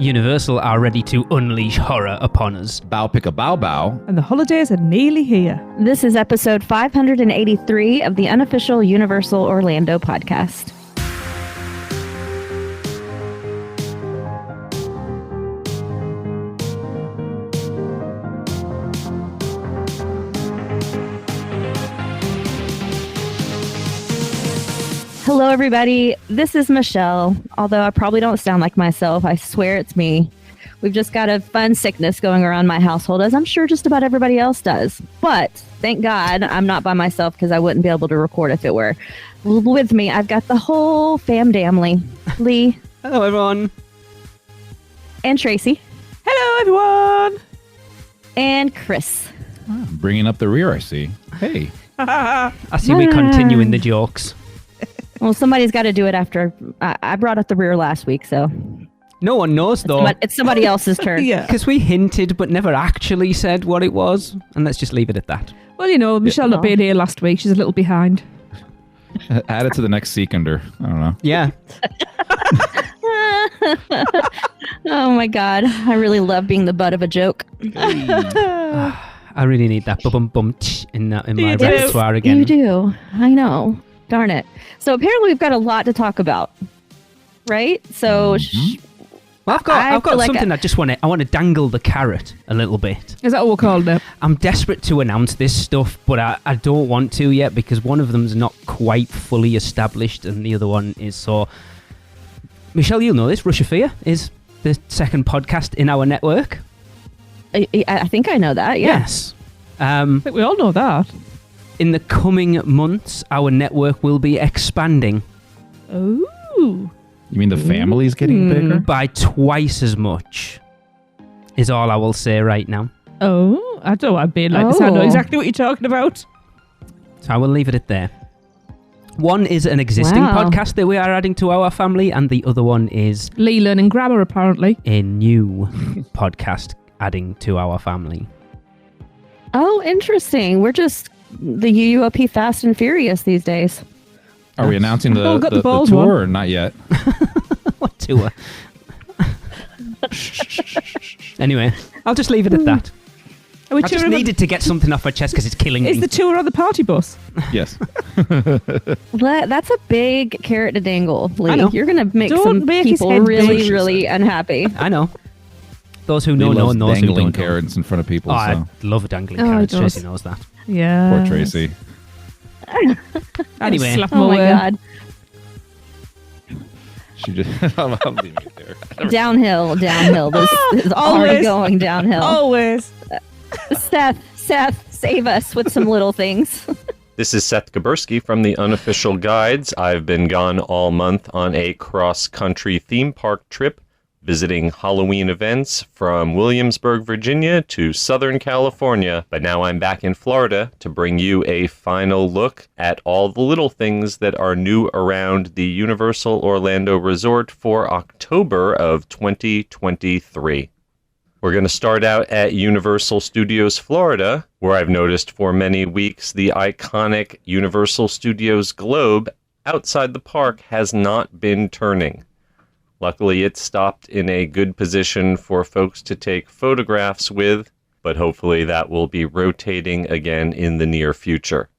Universal are ready to unleash horror upon us. Bow pick a bow bow. And the holidays are nearly here. This is episode 583 of the Unofficial Universal Orlando Podcast. Hello, everybody. This is Michelle. Although I probably don't sound like myself, I swear it's me. We've just got a fun sickness going around my household, as I'm sure just about everybody else does. But thank God I'm not by myself, because I wouldn't be able to record if it were. With me, I've got the whole family. Lee. Hello, everyone. And Tracy. Hello, everyone. And Chris. Bringing up the rear, I see. Hey. I see we continuing the jokes. Well, somebody's got to do it after. I brought up the rear last week, so. No one knows, though. It's somebody else's turn. Yeah. Because we hinted but never actually said what it was. And let's just leave it at that. Well, you know, Michelle not being here last week, she's a little behind. Add it to the next Seekender. I don't know. Yeah. Oh, my God. I really love being the butt of a joke. I really need that bum in my You do. repertoire again. You do. I know. Darn it. So apparently we've got a lot to talk about, right? So Well, I've got feel like something I want to dangle the carrot a little bit. Is that what we're called now? I'm desperate to announce this stuff, but I don't want to yet because one of them's not quite fully established and the other one is. So, Michelle, you'll know this. Rush of Fear is the second podcast in our network. I think I know that. Yeah. Yes. I think we all know that. In the coming months, our network will be expanding Oh. You mean the family's getting bigger? by twice as much, is all I will say right now. Oh. I don't want to be like this. I know Oh. exactly what you're talking about. So I will leave it at there. One is an existing Wow. podcast that we are adding to our family, and the other one is Lee learning grammar, apparently. a new podcast adding to our family. Oh, interesting. We're just the UUOP Fast and Furious these days. Are we announcing the, Oh, got the the balls tour one. or not yet? What tour? Anyway, I'll just leave it at that. Are we I just touring needed to get something off my chest because it's killing Is me. the tour on the party bus? Yes. That's a big carrot to dangle, Lee. I know. You're going to make Don't some make his people head really, big. really unhappy. I know. Those who He know know, loves and those who dangling don't know. carrots in front of people. Oh, so. I love dangling Oh, he carrots. does. Tracy knows that. Yeah. Poor Tracy. Anyway. Slap him Oh, my away. God. She just. I'll leave it there. Downhill. This is already Always. going downhill. Always. Seth, save us with some little things. This is Seth Gabursky from the Unofficial Guides. I've been gone all month on a cross-country theme park trip, visiting Halloween events from Williamsburg, Virginia to Southern California. But now I'm back in Florida to bring you a final look at all the little things that are new around the Universal Orlando Resort for October of 2023. We're going to start out at Universal Studios Florida, where I've noticed for many weeks the iconic Universal Studios globe outside the park has not been turning. Luckily, it's stopped in a good position for folks to take photographs with, but hopefully that will be rotating again in the near future.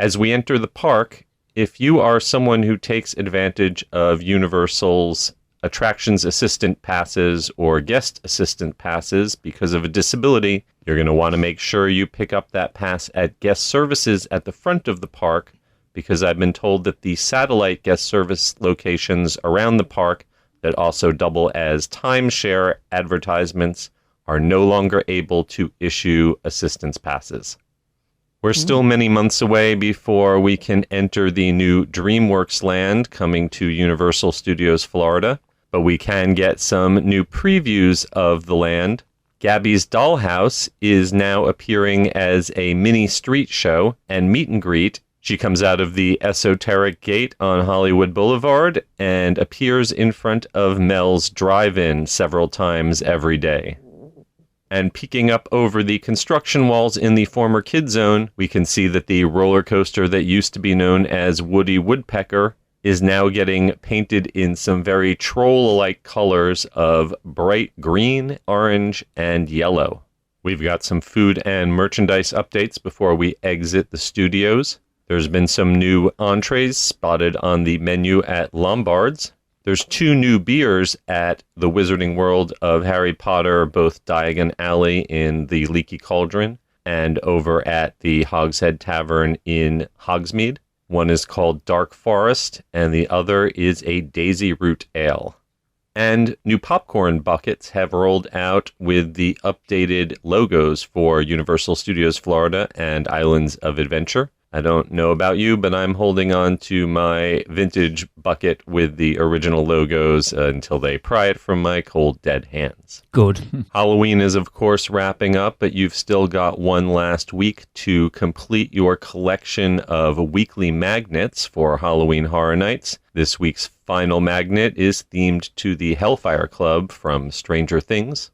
As we enter the park, if you are someone who takes advantage of Universal's attractions assistant passes or guest assistant passes because of a disability, you're going to want to make sure you pick up that pass at guest services at the front of the park, because I've been told that the satellite guest service locations around the park that also double as timeshare advertisements are no longer able to issue assistance passes. We're still many months away before we can enter the new DreamWorks land coming to Universal Studios Florida, but we can get some new previews of the land. Gabby's Dollhouse is now appearing as a mini street show and meet and greet. She comes out of the Esoteric Gate on Hollywood Boulevard and appears in front of Mel's Drive-In several times every day. And peeking up over the construction walls in the former Kid Zone, we can see that the roller coaster that used to be known as Woody Woodpecker is now getting painted in some very troll-alike colors of bright green, orange, and yellow. We've got some food and merchandise updates before we exit the studios. There's been some new entrees spotted on the menu at Lombard's. There's 2 new beers at the Wizarding World of Harry Potter, both Diagon Alley in the Leaky Cauldron and over at the Hogshead Tavern in Hogsmeade. One is called Dark Forest, and the other is a Daisy Root Ale. And new popcorn buckets have rolled out with the updated logos for Universal Studios Florida and Islands of Adventure. I don't know about you, but I'm holding on to my vintage bucket with the original logos until they pry it from my cold, dead hands. Good. Halloween is, of course, wrapping up, but you've still got one last week to complete your collection of weekly magnets for Halloween Horror Nights. This week's final magnet is themed to the Hellfire Club from Stranger Things.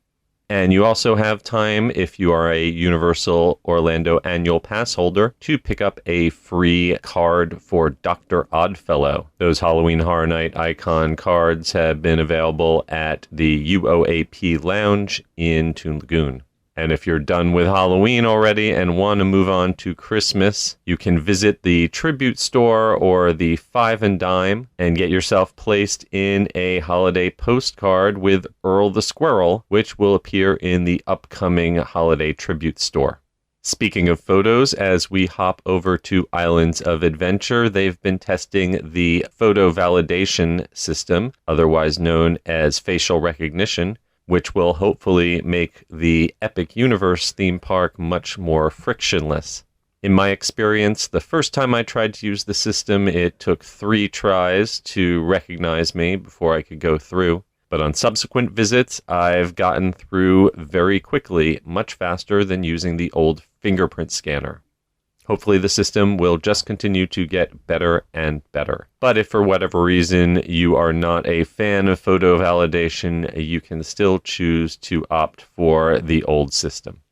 And you also have time, if you are a Universal Orlando annual pass holder, to pick up a free card for Dr. Oddfellow. Those Halloween Horror Night icon cards have been available at the UOAP Lounge in Toon Lagoon. And if you're done with Halloween already and want to move on to Christmas, you can visit the Tribute Store or the Five and Dime and get yourself placed in a holiday postcard with Earl the Squirrel, which will appear in the upcoming Holiday Tribute Store. Speaking of photos, as we hop over to Islands of Adventure, they've been testing the photo validation system, otherwise known as facial recognition, which will hopefully make the Epic Universe theme park much more frictionless. In my experience, the first time I tried to use the system, it took 3 tries to recognize me before I could go through. But on subsequent visits, I've gotten through very quickly, much faster than using the old fingerprint scanner. Hopefully the system will just continue to get better and better. But if for whatever reason you are not a fan of photo validation, you can still choose to opt for the old system.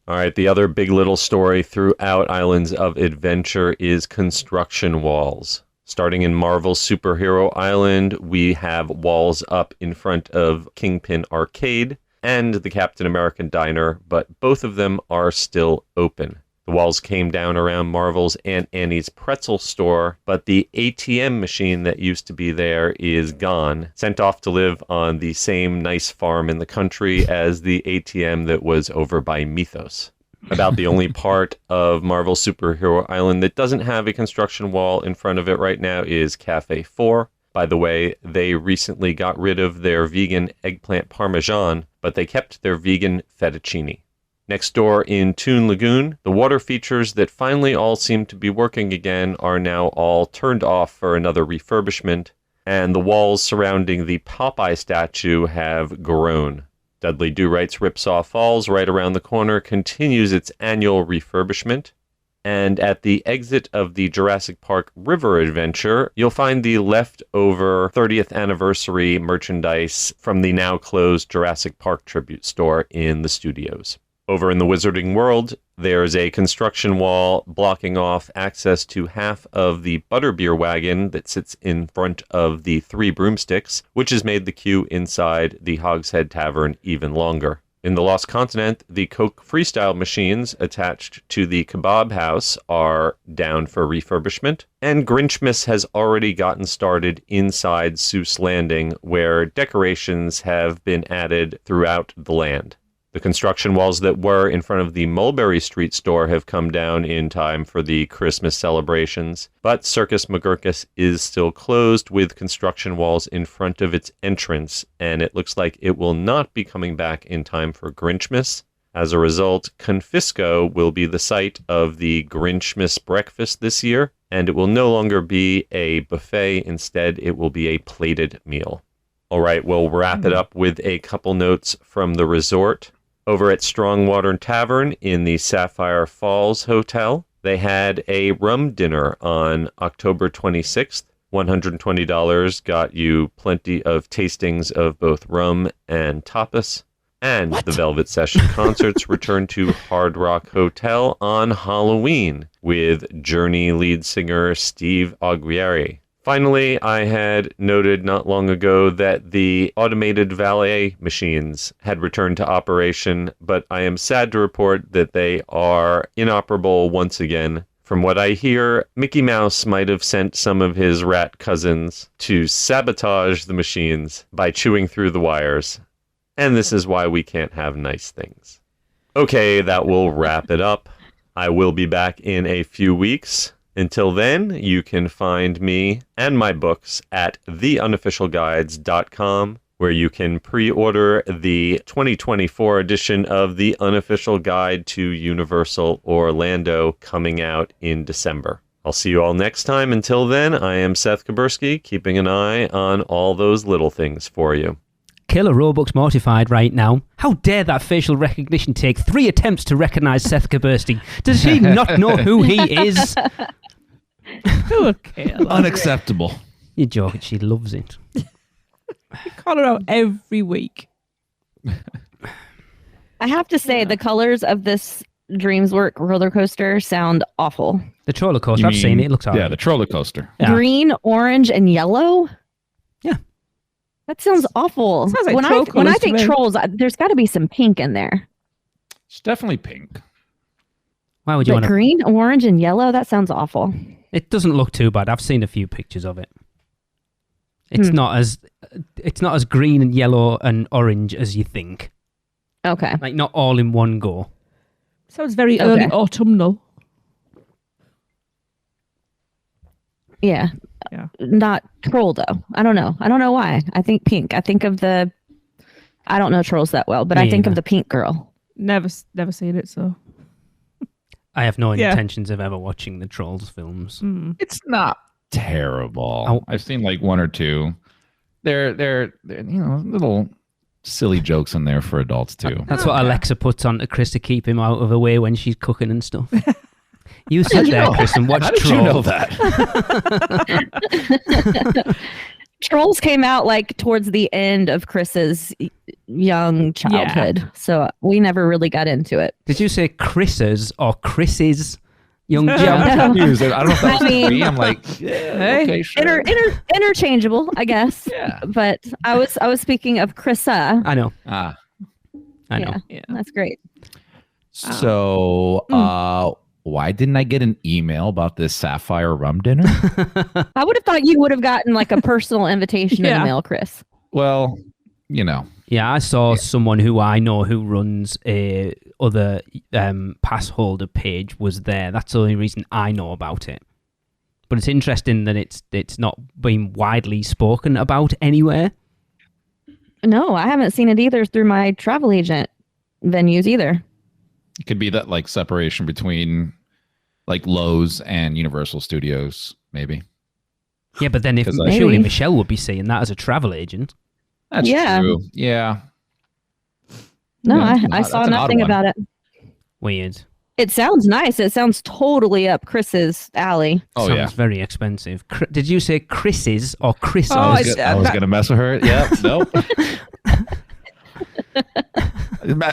All right, the other big little story throughout Islands of Adventure is construction walls. Starting in Marvel Superhero Island, we have walls up in front of Kingpin Arcade and the Captain American Diner, but both of them are still open. The walls came down around Marvel's Aunt Annie's Pretzel store, but the ATM machine that used to be there is gone, sent off to live on the same nice farm in the country as the ATM that was over by Mythos. About the only part of Marvel Superhero Island that doesn't have a construction wall in front of it right now is Cafe 4. By the way, they recently got rid of their vegan eggplant parmesan, but they kept their vegan fettuccine. Next door in Toon Lagoon, the water features that finally all seem to be working again are now all turned off for another refurbishment, and the walls surrounding the Popeye statue have grown. Dudley Do-Right's Ripsaw Falls, right around the corner, continues its annual refurbishment. And at the exit of the Jurassic Park River Adventure, you'll find the leftover 30th anniversary merchandise from the now closed Jurassic Park Tribute Store in the studios. Over in the Wizarding World, there's a construction wall blocking off access to half of the butterbeer wagon that sits in front of the 3 broomsticks, which has made the queue inside the Hogshead Tavern even longer. In the Lost Continent, the Coke Freestyle machines attached to the Kebab House are down for refurbishment, and Grinchmas has already gotten started inside Seuss Landing, where decorations have been added throughout the land. The construction walls that were in front of the Mulberry Street store have come down in time for the Christmas celebrations, but Circus McGurkus is still closed with construction walls in front of its entrance, and it looks like it will not be coming back in time for Grinchmas. As a result, Confisco will be the site of the Grinchmas breakfast this year, and it will no longer be a buffet. Instead, it will be a plated meal. All right, we'll wrap it up with a couple notes from the resort. Over at Strongwater Tavern in the Sapphire Falls Hotel, they had a rum dinner on October 26th. $120 got you plenty of tastings of both rum and tapas. And the Velvet Session concerts return to Hard Rock Hotel on Halloween with Journey lead singer Steve Aguirre. Finally, I had noted not long ago that the automated valet machines had returned to operation, but I am sad to report that they are inoperable once again. From what I hear, Mickey Mouse might have sent some of his rat cousins to sabotage the machines by chewing through the wires. And this is why we can't have nice things. Okay, that will wrap it up. I will be back in a few weeks. Until then, you can find me and my books at theunofficialguides.com, where you can pre-order the 2024 edition of The Unofficial Guide to Universal Orlando coming out in December. I'll see you all next time. Until then, I am Seth Kaburski, keeping an eye on all those little things for you. Killer Robux mortified right now. How dare that facial recognition take 3 attempts to recognize Seth Kaburski? Does he not know who he is? Okay, Unacceptable. You're joking. She loves it. You call her out every week. I have to say, the colors of this Dreamswork roller coaster sound awful. The troller coaster, I've seen it. It looks alright. Yeah, the roller coaster. Yeah. Green, orange, and yellow? Yeah. That sounds awful. Sounds like when troll when I colours to think me. trolls, there's got to be some pink in there. It's definitely pink. Why would you But want to? green, orange, and yellow, that sounds awful. It doesn't look too bad. I've seen a few pictures of it. It's not as green and yellow and orange as you think. Okay. Like not all in one go. Sounds very early Okay. autumnal. Yeah. Yeah. Not troll, though. I don't know. I don't know why. I think pink. I think of the... I don't know trolls that well, but Me I think either. of the pink girl. Never seen it, so. I have no Yeah. intentions of ever watching the Trolls films. It's not terrible. Oh. I've seen like 1 or 2. They're little silly jokes in there for adults too. That's what Alexa puts on to Chris to keep him out of her way when she's cooking and stuff. You sit there, Chris, and watch How did Trolls. you know that? Trolls came out like towards the end of Chris's young childhood, so we never really got into it. Did you say Chris's or Chris's young Yeah, child? I'm confused. I don't know if that was I mean- me. I'm like, yeah, Hey. okay, sure. Interchangeable, I guess. Yeah. But I was speaking of Chrissa. I know. Ah, I know. Yeah. That's great. so why didn't I get an email about this sapphire rum dinner? I would have thought you would have gotten like a personal invitation in Yeah. the mail, Chris. Well, you know, Yeah, I saw someone who I know who runs a other pass holder page was there. That's the only reason I know about it. But it's interesting that it's not been widely spoken about anywhere. No, I haven't seen it either through my travel agent venues either. it could be that like separation between like Lowe's and Universal Studios, maybe. Yeah, but then if 'Cause surely Maybe. Michelle would be seeing that as a travel agent. That's Yeah. true. Yeah. No, Yeah, that's I an saw odd nothing one. about it. Weird. It sounds nice. It sounds totally up Chris's alley. Oh Sounds yeah. very expensive. Did you say Chris's or Chris's? Oh, I it's- was gonna mess with her. Yeah. Nope.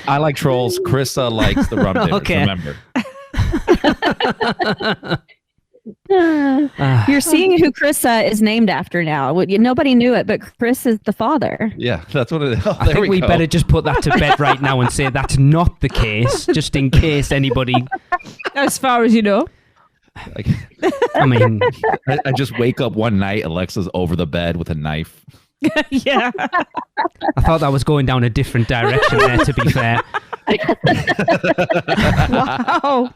I like trolls. Krista likes the rum dinners. Okay. Remember. Ah, You're seeing who Chrissa is named after now. Nobody knew it, but Chris is the father. Yeah, that's what it is. Oh, I think we better just put that to bed right now and say that's not the case, just in case anybody. As far as you know. Like, I mean, I just wake up one night, Alexa's over the bed with a knife. Yeah. I thought that was going down a different direction there, to be fair. Wow.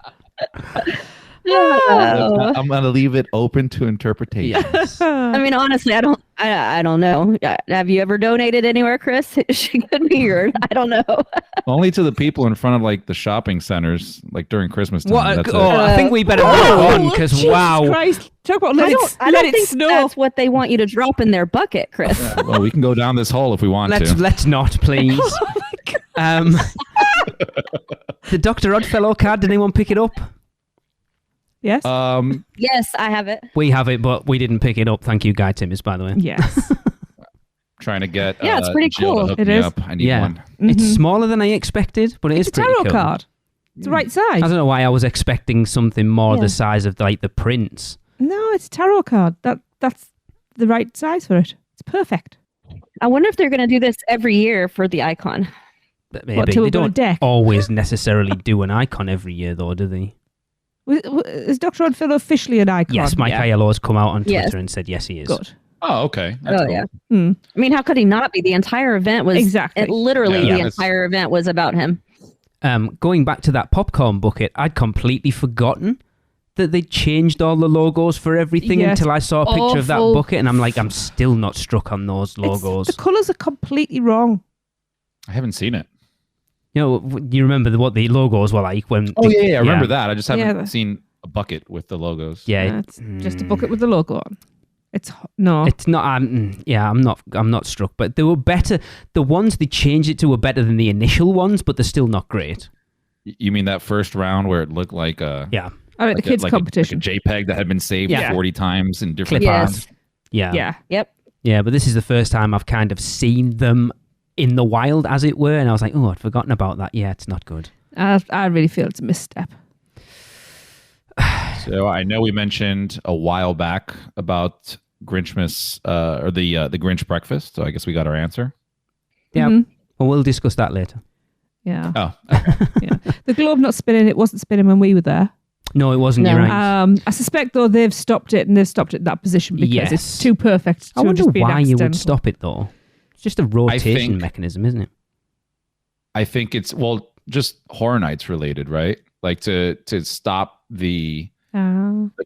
Oh. I'm gonna leave it open to interpretation. Yes. I mean, honestly, I don't know. Have you ever donated anywhere, Chris? She could be yours. I don't know. Only to the people in front of like the shopping centers, like during Christmas time. What? That's Oh, it. I think we better move on because Jesus wow. Christ. Talk about I let don't it think snow. that's what they want you to drop in their bucket, Chris. Yeah, well, we can go down this hole if we want to. Let's not, please. The Dr. Oddfellow card. Did anyone pick it up? Yes. Yes, I have it. We have it, but we didn't pick it up. Thank you, Guy Timmis, by the way. Yes. Trying to get Yeah, it's pretty Jill to cool. hook It me is. up. I need Yeah. one. It's Mhm. smaller than I expected, but It's a pretty tarot cool. card. It's the right I size. don't know why I was expecting something more Yeah. the size of like the prints. No, it's a tarot card. That's the right size for it. It's perfect. I wonder if they're going to do this every year for the icon. But What, maybe till they we've got a don't deck? always necessarily do an icon every year, though, do they? Is Dr. Oddfellow officially an icon? Yes, Mike Yeah. Aiello has come out on Twitter Yes. and said yes, he is. Good. Oh, okay. That's cool. Yeah. Mm. I mean, how could he not be? The entire event was Exactly. literally Yeah, the that's- entire event was about him. Going back to that popcorn bucket, I'd completely forgotten that they changed all the logos for everything Yes, until I saw a picture of that awful. bucket, and I'm like, I'm still not struck on those logos. The colours are completely wrong. I haven't seen it. You know, you remember what the logos were like when? Oh, yeah, I remember that. I just haven't Yeah. seen a bucket with the logos. Yeah, It's just a bucket with the logo on. No. It's not. I'm not struck. But they were better. The ones they changed it to were better than the initial ones, but they're still not great. You mean that first round where it looked like a Yeah, All right, like the kids' like competition. like a JPEG that had been saved Yeah. 40 times in different Clip fonts? art. Yeah, Yeah. Yep. yeah. But this is the first time I've kind of seen them in the wild, as it were, and I was like, oh, I'd forgotten about that. Yeah, it's not good. I really feel it's a misstep. So I know we mentioned a while back about Grinchmas or the Grinch breakfast. So I guess we got our answer. Yeah. Mhm. Well, we'll discuss that later. Yeah. Oh, okay. Yeah. The globe not spinning. It wasn't spinning when we were there. No, it wasn't. No. You're right. I suspect though they've stopped it, and they've stopped it in that position because Yes. it's too perfect to I wonder just be an why you would accidental. stop it though. It's just a rotation think- mechanism, isn't it? I think it's just Horror Nights related, right? Like to stop the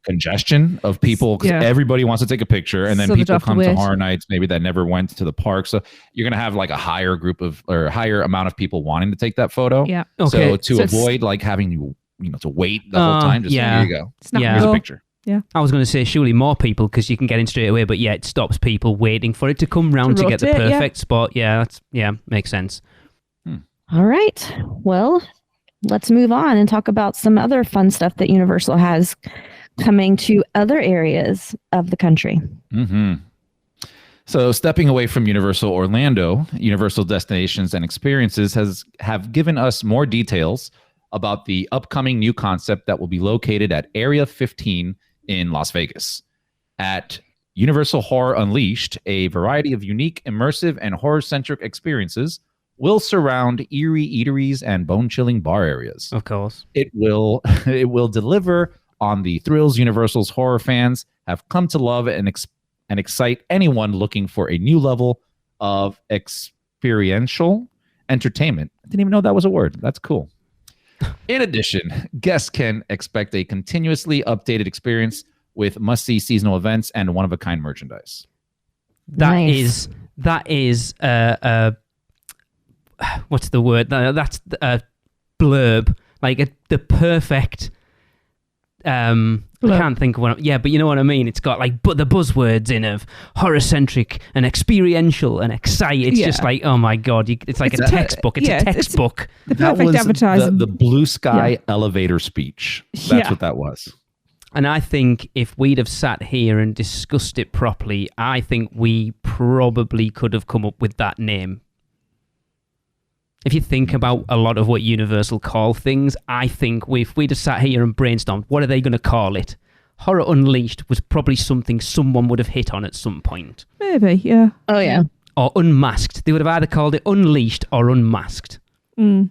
congestion of people because Yeah. everybody wants to take a picture, and then So they people have to come to wait. Horror Nights maybe that never went to the park. So you're gonna have like a higher group of or a higher amount of people wanting to take that photo. Yeah. Okay. So to So it's- avoid like having you to wait the whole time, just yeah. here you go. Snap Yeah. and Here's a go. picture. I was going to say surely more people because you can get in straight away, but yeah, it stops people waiting for it to come round to get the rotate, yeah. perfect spot. Yeah, makes sense. All right. Well, let's move on and talk about some other fun stuff that Universal has coming to other areas of the country. Mm-hmm. So stepping away from Universal Orlando, Universal Destinations and Experiences have given us more details about the upcoming new concept that will be located at Area 15 in Las Vegas. At Universal Horror Unleashed, a variety of unique, immersive, and horror-centric experiences will surround eerie eateries and bone-chilling bar areas. Of course. It will deliver on the thrills Universal's horror fans have come to love and excite anyone looking for a new level of experiential entertainment. I didn't even know that was a word. That's cool. In addition, guests can expect a continuously updated experience with must-see seasonal events and one-of-a-kind merchandise. Nice. That is what's the word? That's a blurb, like the perfect. I can't think of one. Yeah, but you know what I mean. It's got like the buzzwords in of horror-centric and experiential and excite. It's Yeah. just like, oh my god, it's like It's a textbook. It's yeah, a it's- textbook. The That perfect was advertising. the blue sky elevator speech. That's Yeah. what that was. And I think if we'd have sat here and discussed it properly, I think we probably could have come up with that name. If you think about a lot of what Universal call things, I think if we'd have sat here and brainstormed, what are they going to call it? Horror Unleashed was probably something someone would have hit on at some point. Maybe, yeah. Oh, yeah. Or Unmasked. They would have either called it Unleashed or Unmasked. Mm.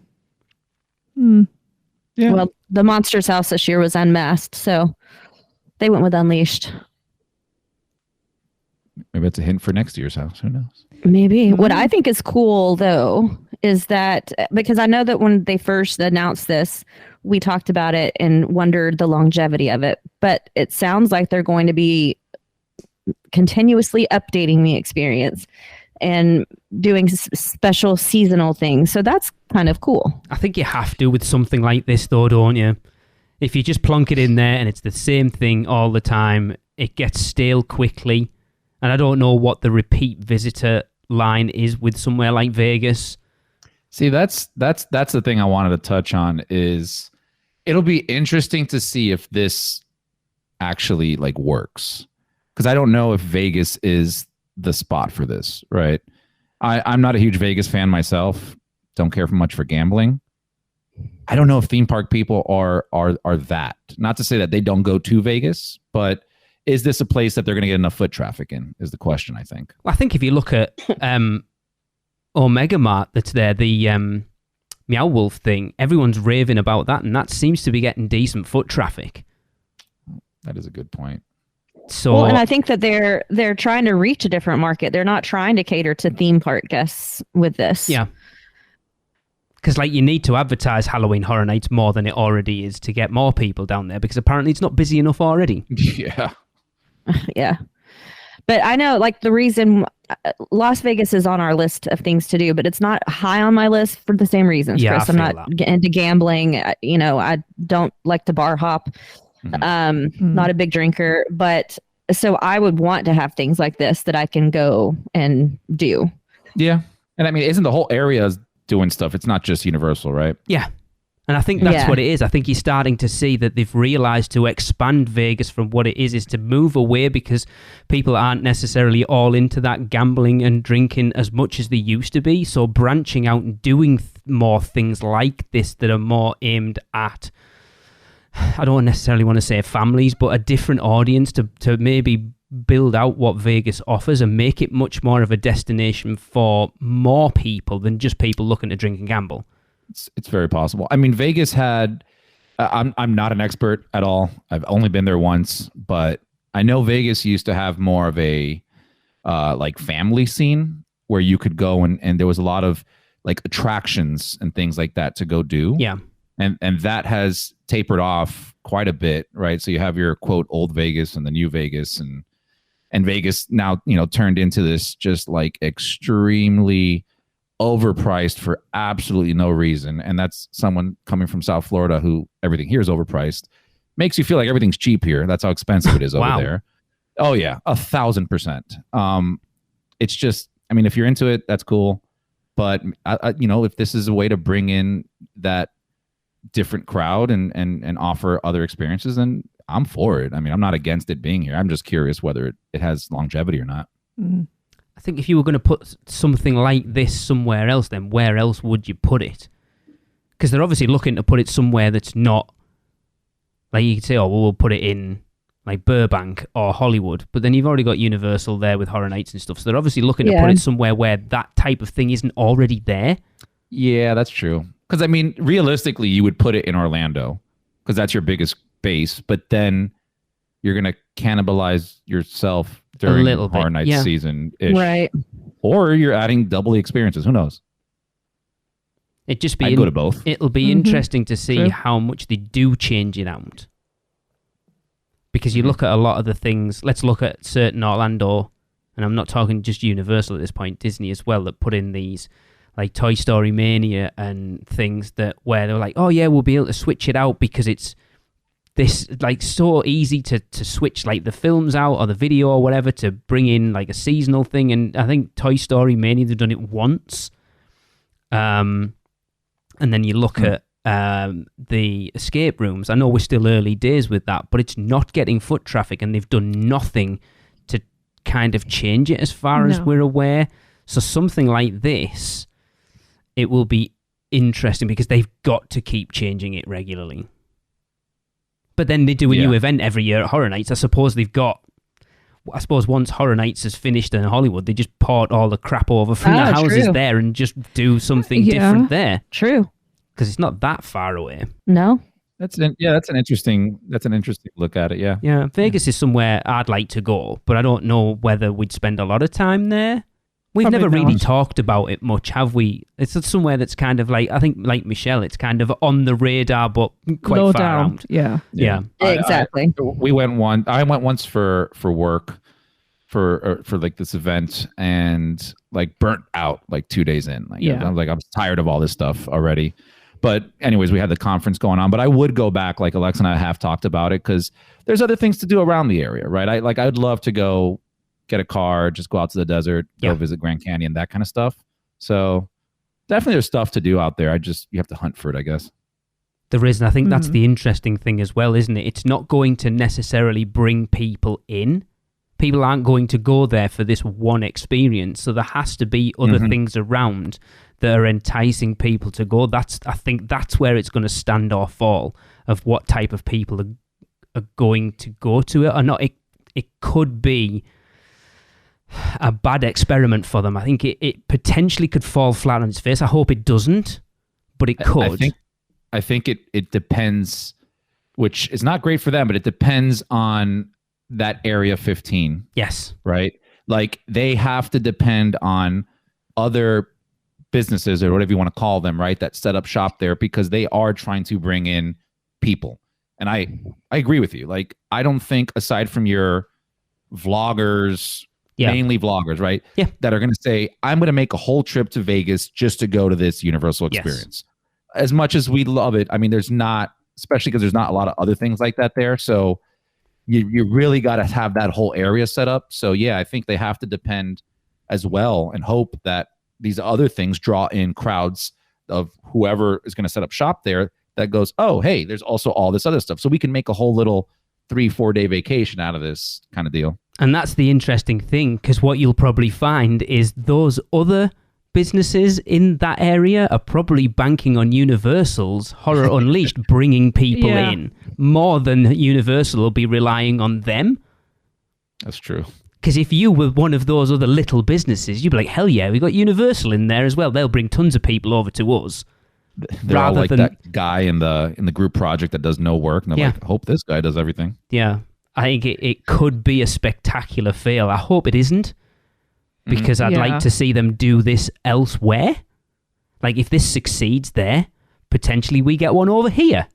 Yeah. Well, the Monsters House this year was unmasked, so they went with Unleashed. Maybe that's a hint for next year's house. Who knows? Maybe. What I think is cool, though, is that because I know that when they first announced this, we talked about it and wondered the longevity of it. But it sounds like they're going to be continuously updating the experience and doing special seasonal things. So that's kind of cool. I think you have to with something like this, though, don't you? If you just plonk it in there and it's the same thing all the time, it gets stale quickly. And I don't know what the repeat visitor line is with somewhere like Vegas. See, that's the thing I wanted to touch on is it'll be interesting to see if this actually like works. Because I don't know if Vegas is the spot for this, right? I'm not a huge Vegas fan myself. Don't care for much for gambling. I don't know if theme park people are that. Not to say that they don't go to Vegas, but is this a place that they're going to get enough foot traffic in? Is the question, I think. Well, I think if you look at Omega Mart that's there, the Meow Wolf thing, everyone's raving about that, and that seems to be getting decent foot traffic. That is a good point. So, Well, and I think that they're trying to reach a different market. They're not trying to cater to theme park guests with this. yeah. Because you need to advertise Halloween Horror Nights more than it already is to get more people down there, because apparently it's not busy enough already. Yeah. Yeah. But I know, the reason Las Vegas is on our list of things to do, but it's not high on my list for the same reasons, Yeah, Chris. I I'm feel not that. getting into gambling. I don't like to bar hop. Not a big drinker, but so I would want to have things like this that I can go and do. Yeah. And I mean, isn't the whole area doing stuff? It's not just Universal, right? Yeah. And I think that's Yeah. what it is. I think you're starting to see that they've realized to expand Vegas from what it is to move away, because people aren't necessarily all into that gambling and drinking as much as they used to be. So branching out and doing more things like this that are more aimed at, I don't necessarily want to say families, but a different audience to maybe build out what Vegas offers and make it much more of a destination for more people than just people looking to drink and gamble. It's very possible. I mean, Vegas had. I'm not an expert at all. I've only been there once, but I know Vegas used to have more of a family scene where you could go and there was a lot of attractions and things like that to go do. Yeah. And that has tapered off quite a bit, right? So you have your quote old Vegas and the new Vegas, and Vegas now turned into this just extremely overpriced for absolutely no reason. And that's someone coming from South Florida who everything here is overpriced. Makes you feel like everything's cheap here. That's how expensive it is Wow. over there. Oh yeah, 1,000%. It's just, I mean, if you're into it, that's cool. But if this is a way to bring in that different crowd and offer other experiences, then I'm for it. I mean, I'm not against it being here. I'm just curious whether it has longevity or not. I think if you were going to put something like this somewhere else, then where else would you put it? Because they're obviously looking to put it somewhere that's not, you could say, oh, well, we'll put it in Burbank or Hollywood, but then you've already got Universal there with Horror Nights and stuff. So they're obviously looking to put it somewhere where that type of thing isn't already there. Yeah, that's true. Because I mean, realistically, you would put it in Orlando because that's your biggest base, but then you're going to cannibalize yourself during Horror Nights season, Right? Or you're adding double the experiences. Who knows? It'd just be I'd go to both. It'll be interesting to see how much they do change it out. Because you look at a lot of the things, let's look at certain Orlando, and I'm not talking just Universal at this point, Disney as well, that put in these Toy Story Mania and things that where they're like, oh yeah, we'll be able to switch it out because it's this so easy to switch the films out or the video or whatever to bring in a seasonal thing. And I think Toy Story Mania, they've done it once. And then you look at the escape rooms. I know we're still early days with that, but it's not getting foot traffic and they've done nothing to kind of change it as far as we're aware. So something like this, it will be interesting because they've got to keep changing it regularly. But then they do a new event every year at Horror Nights. I suppose once Horror Nights is finished in Hollywood, they just port all the crap over from the houses there and just do something different there. True. Because it's not that far away. No. That's an interesting look at it. Yeah. Yeah. Vegas is somewhere I'd like to go, but I don't know whether we'd spend a lot of time there. We've Probably never really not. talked about it much, have we? It's somewhere that's kind of I think like Michelle, it's kind of on the radar, but quite Low far down. out. Yeah. Yeah. Exactly. We went one. I went once for work for this event and burnt out 2 days in. I'm tired of all this stuff already. But anyways, we had the conference going on. But I would go back, Alexa and I have talked about it, because there's other things to do around the area, right? I'd love to go get a car, just go out to the desert, go visit Grand Canyon, that kind of stuff. So definitely there's stuff to do out there. You have to hunt for it, I guess. There is, and I think that's the interesting thing as well, isn't it? It's not going to necessarily bring people in. People aren't going to go there for this one experience. So there has to be other things around that are enticing people to go. I think that's where it's going to stand or fall, of what type of people are going to go to it or not. it could be a bad experiment for them. I think it potentially could fall flat on its face. I hope it doesn't, but it could. I think it depends, which is not great for them, but it depends on that Area 15. Yes. Right? Like they have to depend on other businesses or whatever you want to call them, right? That set up shop there because they are trying to bring in people. And I agree with you. Like, I don't think aside from your vloggers, mainly vloggers, right? Yeah. That are going to say, I'm going to make a whole trip to Vegas just to go to this Universal experience. Yes. As much as we love it, I mean, there's not, especially because there's not a lot of other things like that there. So you really got to have that whole area set up. So yeah, I think they have to depend as well and hope that these other things draw in crowds of whoever is going to set up shop there that goes, oh, hey, there's also all this other stuff. So we can make a whole little 3-4 day vacation out of this kind of deal. And that's the interesting thing, because what you'll probably find is those other businesses in that area are probably banking on Universal's Horror Unleashed bringing people in more than Universal will be relying on them. That's true. Because if you were one of those other little businesses, you'd be like, hell yeah, we got Universal in there as well. They'll bring tons of people over to us. They're all like that guy in the group project that does no work. And they're like, hope this guy does everything. Yeah. I think it could be a spectacular fail. I hope it isn't, because I'd like to see them do this elsewhere. Like, if this succeeds there, potentially we get one over here.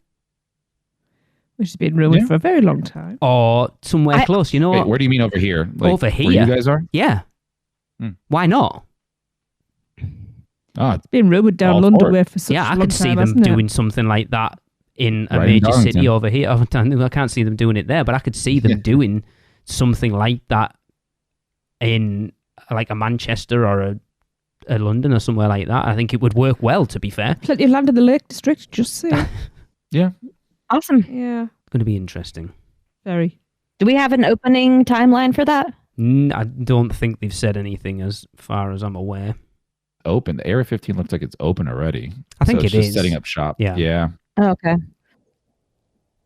Which has been rumored for a very long time. Or somewhere close, you know. Wait, where do you mean over here? Like, over here. Where you guys are? Yeah. Why not? It's been rumored down London way for such a long time. I could see them doing something like that in a major city over here. I can't see them doing it there, but I could see them doing something like that in like a Manchester or a London or somewhere like that. I think it would work well, to be fair. Plenty of land in the Lake District, just saying. Yeah. Awesome. Yeah. It's going to be interesting. Very. Do we have an opening timeline for that? I don't think they've said anything as far as I'm aware. Open. The Area 15 looks like it's open already. I think it's just setting up shop. Yeah. Oh, okay.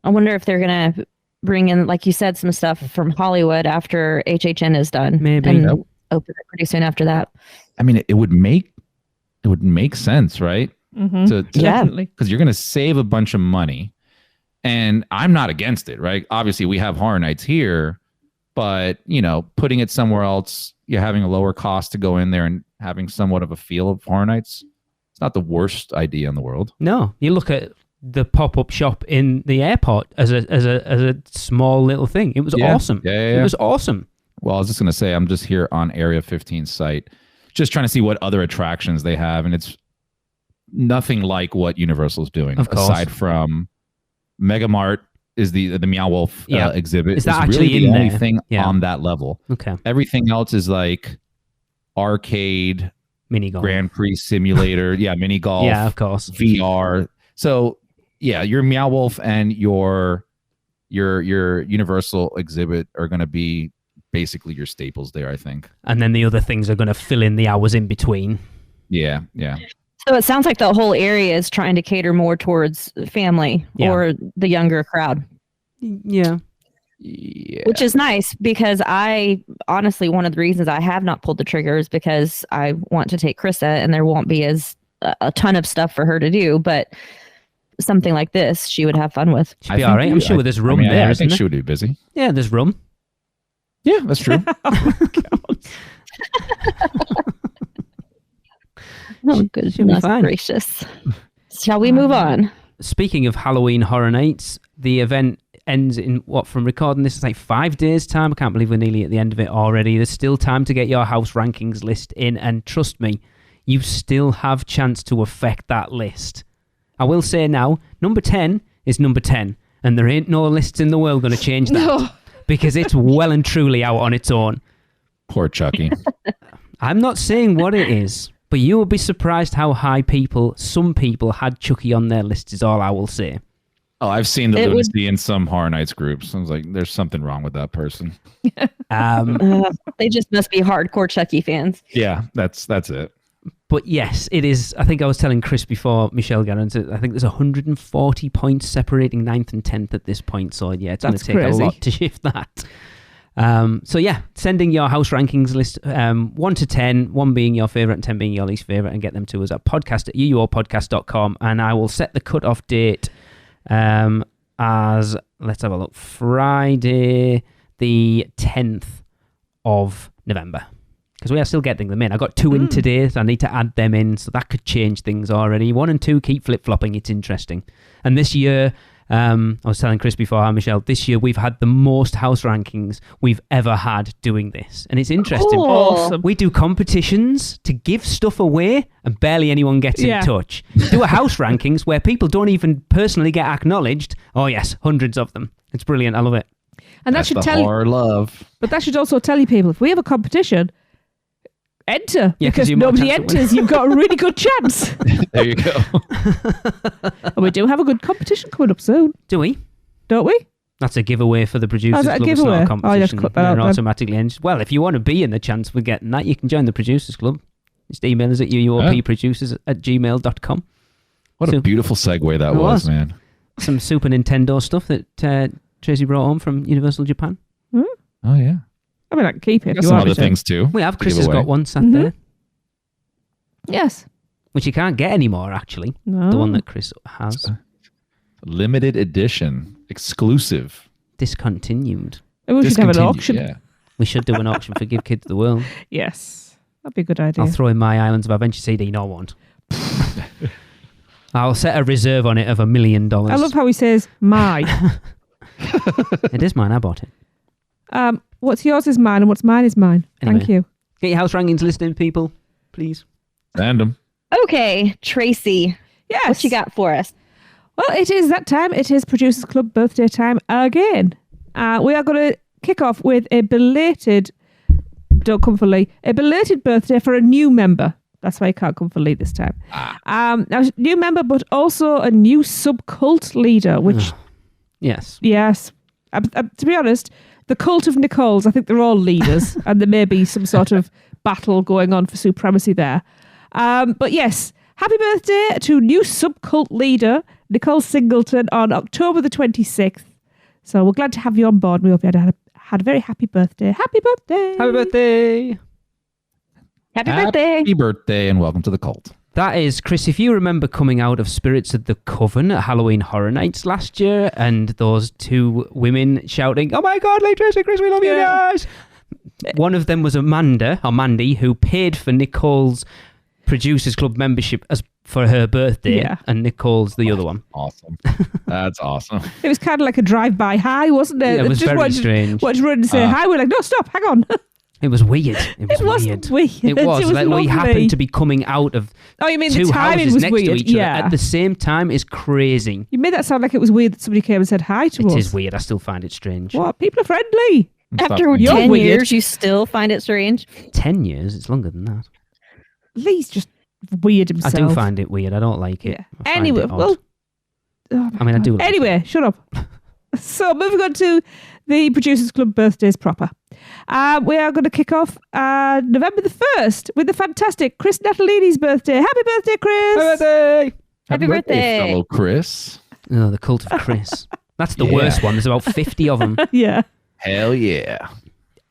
I wonder if they're going to bring in, like you said, some stuff from Hollywood after HHN is done. Maybe. And open it pretty soon after that. I mean, it would make sense, right? Mm-hmm. Definitely. Because you're going to save a bunch of money. And I'm not against it, right? Obviously, we have Horror Nights here, but, putting it somewhere else, you're having a lower cost to go in there and having somewhat of a feel of Horror Nights. It's not the worst idea in the world. No, you look at the pop-up shop in the airport as a small little thing. It was awesome. Yeah. It was awesome. Well, I was just going to say, I'm just here on Area 15's site, just trying to see what other attractions they have, and it's nothing like what Universal's doing. Of course. Aside from Megamart is the Meow Wolf exhibit. Is that it's actually really in the only there? thing on that level. Okay. Everything else is like arcade, mini golf, Grand Prix simulator, mini golf, of course, VR. So your Meow Wolf and your Universal exhibit are going to be basically your staples there, I think. And then the other things are going to fill in the hours in between. Yeah. So it sounds like the whole area is trying to cater more towards family or the younger crowd. Yeah. Which is nice, because I honestly, one of the reasons I have not pulled the trigger is because I want to take Krista, and there won't be a ton of stuff for her to do, but something like this she would have fun with. She'd be all right. I'm sure there's room there. I think she would be busy. Yeah, there's room. Yeah, that's true. Oh, goodness gracious. Shall we move on? Speaking of Halloween Horror Nights, the event ends in, from recording this, it's like 5 days' time. I can't believe we're nearly at the end of it already. There's still time to get your house rankings list in, and trust me, you still have chance to affect that list. I will say now, number 10 is number 10, and there ain't no lists in the world going to change that, because it's well and truly out on its own. Poor Chucky. I'm not saying what it is, but you will be surprised how high some people had Chucky on their list, is all I will say. Oh, I've seen the lunacy in some Horror Nights groups. I was like, there's something wrong with that person. They just must be hardcore Chucky fans. Yeah, that's it. But yes, it is. I think I was telling Chris before Michelle got into it, I think there's 140 points separating 9th and 10th at this point. So yeah, it's going to take a lot to shift that. So yeah, sending your house rankings list 1 to 10, 1 being your favourite and 10 being your least favourite, and get them to us at podcast@uuopodcast.com, and I will set the cut-off date as, let's have a look, Friday the 10th of November. Because we are still getting them in. I got 2 in today, so I need to add them in, so that could change things already. 1 and 2 keep flip-flopping. It's interesting. And this year, I was telling Chris before, Michelle, this year we've had the most house rankings we've ever had doing this. And it's interesting. Cool. Awesome. We do competitions to give stuff away, and barely anyone gets in touch. Do a house rankings where people don't even personally get acknowledged. Oh yes, hundreds of them. It's brilliant. I love it. And that That's should the tell you, hard love. but that should also tell you people, if we have a competition, enter. Yeah, 'cause because you've got a nobody chance to win. enters, you've got a really good chance. There you go. And we do have a good competition coming up soon, Do we? don't we? That's a giveaway for the producers is that a club. It's not giveaway? a Oh, competition. you have to cut that out They're then. automatically ends. Well, if you want to be in the chance for getting that, you can join the producers club. Just email us at uuopproducers@gmail.com. What a So- beautiful segue that It was, was. man. Some Super Nintendo stuff that Tracy brought home from Universal Japan. Oh, yeah. I mean, I can keep it. Got If you some want me other to. things, too. We have. to Chris give has away. got one sat Mhm. there, Yes. which you can't get anymore, actually. No. The one that Chris has. Limited edition. Exclusive. Discontinued. Maybe we should have an Discontinued, auction. Yeah. We should do an auction for Give Kids the World. Yes. That'd be a good idea. I'll throw in my Islands of Adventure CD. No, I won't. I'll set a reserve on it of $1 million. I love how he says, my. It is mine. I bought it. What's yours is mine and what's mine is mine. Anyway. Thank you. Get your house rankings listed, people, please. Random. Okay, Tracy, Yes. what you got for us? Well, it is that time. It is Producers Club birthday time again. We are going to kick off with a belated, don't come for Lee, a belated birthday for a new member. That's why you can't come for Lee this time. Now, new member, but also a new subcult leader, which, Yes. yes, to be honest, the cult of Nicole's, I think they're all leaders, and there may be some sort of battle going on for supremacy there. But yes, happy birthday to new subcult leader, Nicole Singleton, on October the 26th. So we're glad to have you on board. We hope you had a very happy birthday. Happy birthday. Happy birthday. Happy birthday. Happy birthday and welcome to the cult. That is, Chris, if you remember coming out of Spirits of the Coven at Halloween Horror Nights last year and those 2 women shouting, "Oh my God, Lee, Tracy, Chris, we love you guys." One of them was Mandy, who paid for Nicole's Producers Club membership for her birthday, Yeah. and Nicole's the other one. Awesome. That's awesome. It was kind of like a drive-by hi, wasn't it? Yeah, it was very strange. Wanted to run and say hi. We're like, no, stop, hang on. It was weird. It was wasn't weird. weird. It was. Like, we lovely. happened to be coming out of Oh, you mean 2 the timing houses was next weird? to each other Yeah. at the same time is crazy. You made that sound like it was weird that somebody came and said hi to us. It is weird. I still find it strange. What? People are friendly. After You're 10 weird. years, you still find it strange? 10 years? It's longer than that. Lee's just weird himself. I do find it weird. I don't like it. Yeah. I find Anyway, it odd. well. Oh my I mean, I God. do like Anyway, shut up. So moving on to the Producers Club birthdays proper. We are going to kick off November the 1st with the fantastic Chris Natalini's birthday. Happy birthday, Chris! Happy birthday! Happy birthday. fellow Chris. Oh, the cult of Chris. That's the Yeah. worst one. There's about 50 of them. Yeah. Hell yeah.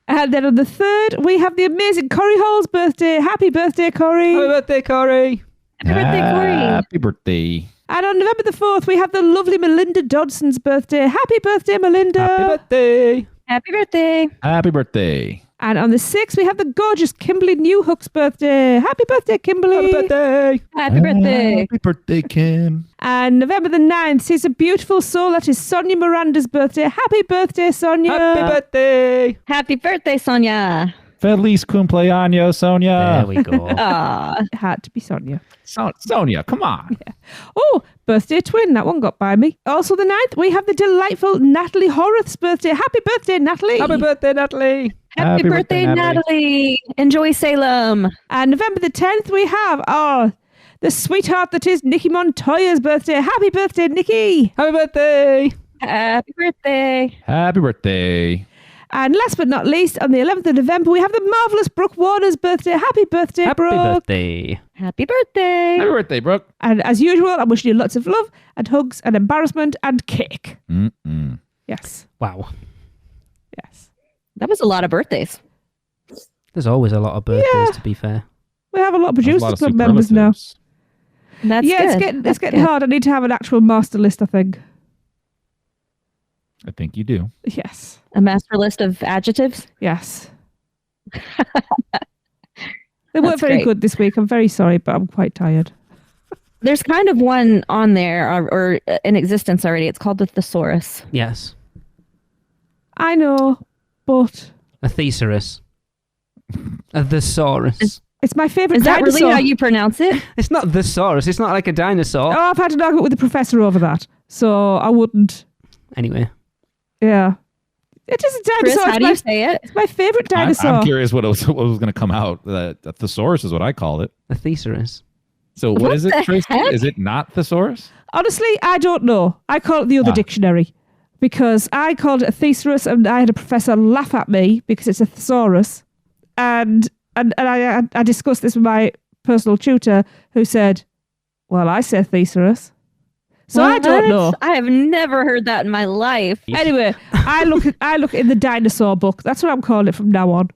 And then on the 3rd, we have the amazing Corey Hall's birthday. Happy birthday, Corey! Happy birthday, Corey! Happy birthday, Corey. Happy birthday. And on November the 4th, we have the lovely Melinda Dodson's birthday. Happy birthday, Melinda! Happy birthday! Happy birthday. Happy birthday. And on the 6th, we have the gorgeous Kimberly Newhook's birthday. Happy birthday, Kimberly! Happy birthday! Happy birthday. Happy birthday, Kim. And November the 9th sees a beautiful soul. That is Sonia Miranda's birthday. Happy birthday, Sonia! Happy birthday! Happy birthday, Sonia. Feliz cumpleaños, Sonia. There we go. Aw. It had to be Sonia. Sonia, come on. Oh, birthday twin. That one got by me. Also the 9th, we have the delightful Natalie Horath's birthday. Happy birthday, Natalie! Happy birthday, Natalie! Happy birthday, Natalie. Enjoy Salem. And November the 10th, we have, the sweetheart that is Nikki Montoya's birthday. Happy birthday, Nikki! Happy birthday! Happy birthday. Happy birthday. And last but not least, on the 11th of November, we have the marvellous Brooke Warner's birthday. Happy birthday, Happy Brooke! birthday! Happy birthday. Happy birthday, Brooke. And as usual, I'm wishing you lots of love and hugs and embarrassment and cake. Mm-mm. Yes. Wow. Yes. That was a lot of birthdays. There's always a lot of birthdays, to be fair. We have a lot of There's a Producers lot of Club members now. superlatives. That's good. It's getting hard. I need to have an actual master list, I think. I think you do. Yes. A master list of adjectives. Yes. They weren't That's very great. good this week. I'm very sorry, but I'm quite tired. There's kind of one on there or in existence already. It's called the thesaurus. Yes. I know, but A thesaurus. A thesaurus. it's my favourite Is that dinosaur. really how you pronounce it? It's not thesaurus. It's not like a dinosaur. Oh, I've had an argument with the professor over that, so I wouldn't. Anyway. Yeah. It is a Chris, dinosaur. how do you say it? It's my favourite dinosaur. I'm curious what was going to come out. The thesaurus is what I call it. A thesaurus. So What what is it, the Tracy? heck? Is it not thesaurus? Honestly, I don't know. I call it the other dictionary because I called it a thesaurus and I had a professor laugh at me because it's a thesaurus. And I discussed this with my personal tutor who said, well, I say thesaurus. So I don't What? know. I have never heard that in my life. Anyway, I look in the dinosaur book. That's what I'm calling it from now on.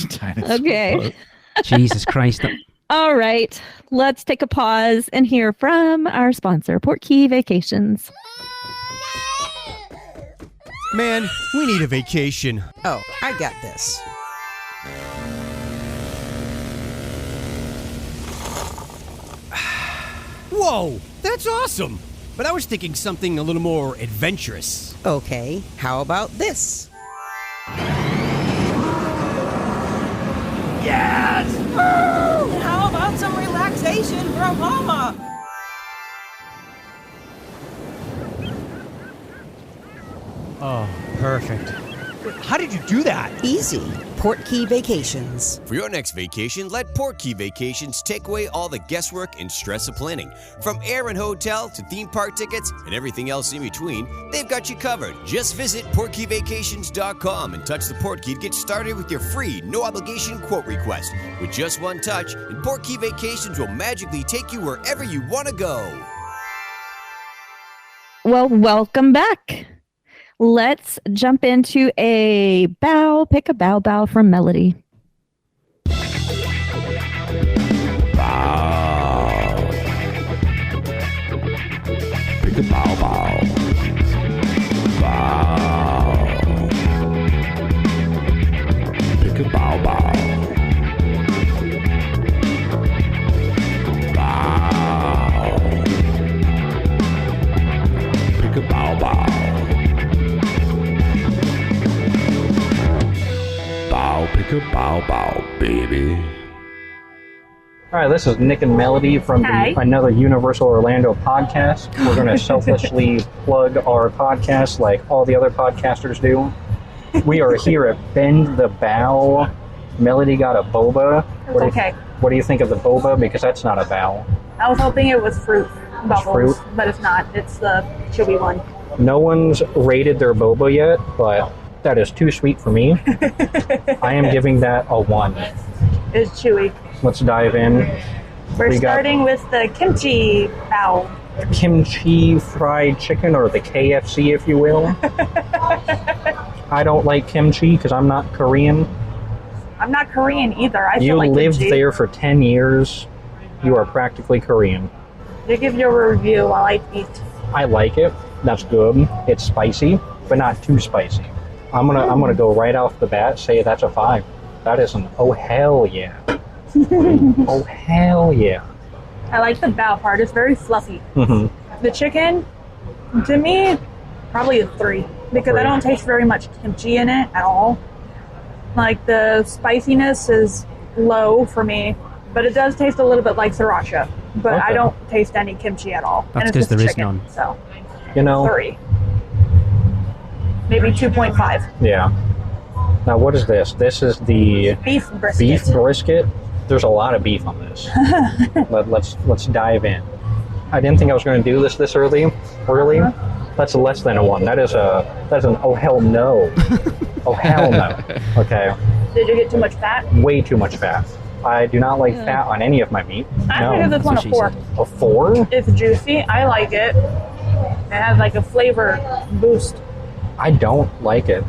Dinosaur. Okay. Jesus Christ. All right. Let's take a pause and hear from our sponsor, PortKey Vacations. Man, we need a vacation. Oh, I got this. Whoa, that's awesome. But I was thinking something a little more adventurous. Okay, how about this? Yes! How about some relaxation from Mama? Oh, perfect. How did you do that? Easy. PortKey Vacations. For your next vacation, let PortKey Vacations take away all the guesswork and stress of planning. From air and hotel to theme park tickets and everything else in between, they've got you covered. Just visit PortKeyVacations.com and touch the PortKey to get started with your free, no-obligation quote request. With just one touch, and PortKey Vacations will magically take you wherever you want to go. Well, welcome back. Let's jump into a bow, pick a bow from Melody. Bow. Pick a bow bow. Bow. Pick a bow bow. Bow. Pick a bow bow. Bow, pick a bow bow, baby. Hi, this is Nick and Melody from another Universal Orlando podcast. We're going to selfishly plug our podcast like all the other podcasters do. We are here at Bend the Bow. Melody got a boba. What do you think of the boba? Because that's not a bow. I was hoping it was fruit bubbles, fruit? but it's not. It's the chewy one. No one's rated their boba yet, but that is too sweet for me. I am giving that a 1. It's chewy. Let's dive in. We're starting with the kimchi bao. Kimchi fried chicken, or the KFC, if you will. I don't like kimchi because I'm not Korean. I'm not Korean either. I You feel like lived kimchi. there for 10 years. You are practically Korean. To give you a review while I eat. I like it. That's good. It's spicy, but not too spicy. I'm gonna go right off the bat, say that's a 5. That is an oh hell yeah. Oh hell yeah. I like the bao part. It's very fluffy. Mm-hmm. The chicken, to me, probably a 3 because I don't taste very much kimchi in it at all. Like the spiciness is low for me, but it does taste a little bit like sriracha. But I don't taste any kimchi at all. That's and because it's just there is chicken, none. So, You know, 3. Maybe 2.5. yeah. Now what is this? This is the Beef brisket. beef brisket. There's a lot of beef on this. Let's dive in. I didn't think I was going to do this early. Really? That's less than a 1. That's an oh hell no. Oh hell no. Okay. Did you get too much fat? Way too much fat. I do not like fat on any of my meat. I give this one a 4. A 4? It's juicy. I like it. It has like a flavor boost. I don't like it.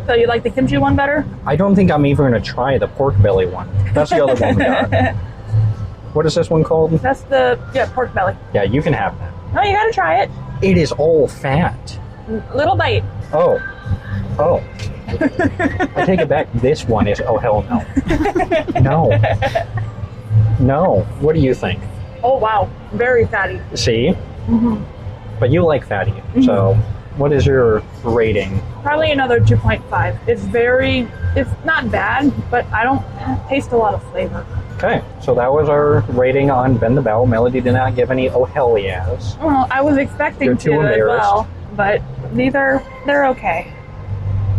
So you like the kimchi one better? I don't think I'm even going to try the pork belly one. That's the other one we got. What is this one called? That's the pork belly. Yeah, you can have that. No, you gotta try it. It is all fat. Little bite. Oh. I take it back. This one is, oh, hell no. No. What do you think? Oh, wow. Very fatty. See? Mm-hmm. But you like fatty. Mm-hmm. So what is your rating? Probably another 2.5. It's not bad, but I don't taste a lot of flavor. Okay, so that was our rating on Bend the Bow. Melody did not give any oh hell yeahs. Well, I was expecting to as well, but they're okay.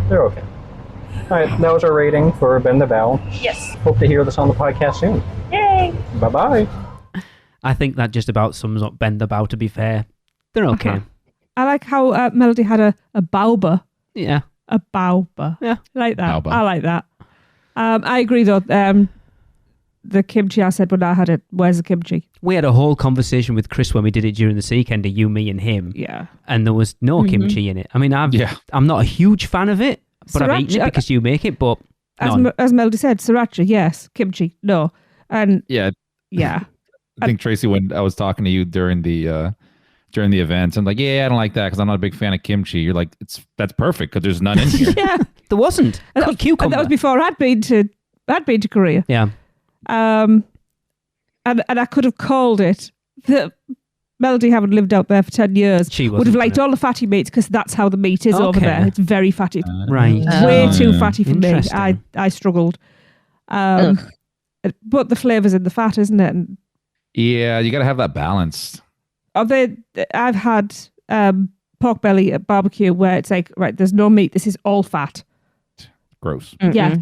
They're okay. All right, that was our rating for Bend the Bow. Yes. Hope to hear this on the podcast soon. Yay! Bye-bye. I think that just about sums up Bend the Bow, to be fair. They're okay. Uh-huh. I like how Melody had a baoba. Yeah. A baoba. Yeah. I like that. Baoba. I like that. I agree, though. The kimchi, I said when I had it, where's the kimchi? We had a whole conversation with Chris when we did it during the Seekender, you, me, and him. Yeah. And there was no kimchi in it. I mean, I'm not a huge fan of it, but I've eaten it because you make it, but as Melody said, sriracha, yes. Kimchi, no. And yeah. I think, Tracy, when I was talking to you during the event, I'm like, I don't like that because I'm not a big fan of kimchi. You're like, that's perfect because there's none in here. Yeah. There wasn't. Cucumber. And that was before I'd been to Korea. Yeah. And I could have called it the Melody, having lived out there for 10 years, would have liked all the fatty meats because that's how the meat is over there. It's very fatty. Right. Way too fatty for me. I struggled. But the flavour's in the fat, isn't it? And yeah, you got to have that balance. I've had pork belly at barbecue where it's like, right, there's no meat. This is all fat. Gross. Mm-mm. Yeah.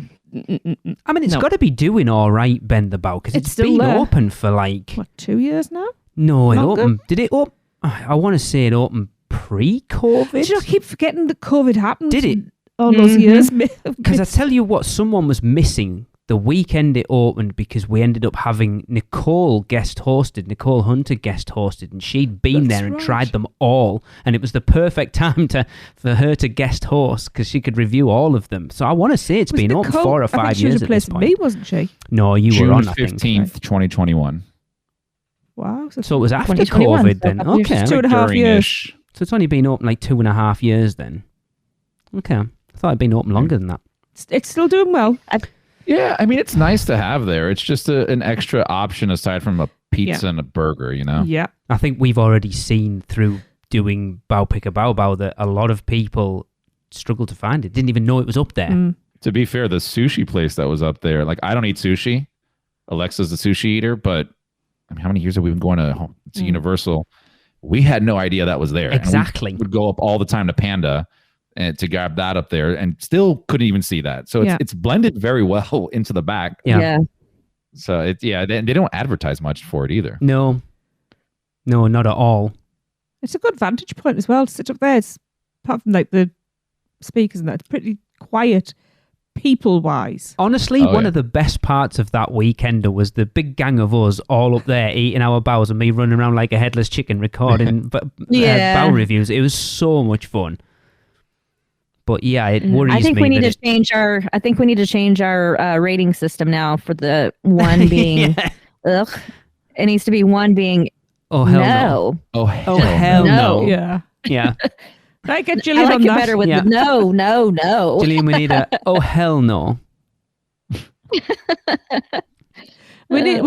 I mean, it's got to be doing all right, Bend the Bow, because it's been open for like 2 years now. No, it opened. Did it open? I want to say it opened pre-COVID. Did you not keep forgetting that COVID happened? Did it? All those years. Because I tell you what, someone was missing the weekend it opened because we ended up having Nicole Hunter guest hosted, and she'd been there and tried them all, and it was the perfect time for her to guest host because she could review all of them. So I want to say it's been open 4 or 5 years at this point. Me, wasn't she? No, you June were on, 15th, 2021. Wow. So it was after COVID then. Okay. 2.5 years. So it's only been open like 2.5 years then. Okay. I thought it'd been open longer than that. It's still doing well. Yeah, I mean, it's nice to have there. It's just an extra option aside from a pizza and a burger, you know? Yeah. I think we've already seen through doing Bow Pick a Bow Bow that a lot of people struggle to find it. Didn't even know it was up there. To be fair, the sushi place that was up there, like, I don't eat sushi. Alexa's the sushi eater, but I mean, how many years have we been going to Universal? We had no idea that was there. Exactly. And we would go up all the time to Panda and to grab that up there and still couldn't even see that. So it's blended very well into the back. Yeah. So they don't advertise much for it either. No, not at all. It's a good vantage point as well to sit up there. It's, apart from like the speakers and that, it's pretty quiet people-wise. Honestly, one of the best parts of that weekender was the big gang of us all up there eating our bows and me running around like a headless chicken recording bow reviews. It was so much fun. But yeah, it worries me. I think we need to change our rating system now for the one being ugh. It needs to be one being oh hell no. Oh hell no. Yeah. Yeah. I get Gillian I like on it that. better with the no. Gillian, we need a oh hell no. we need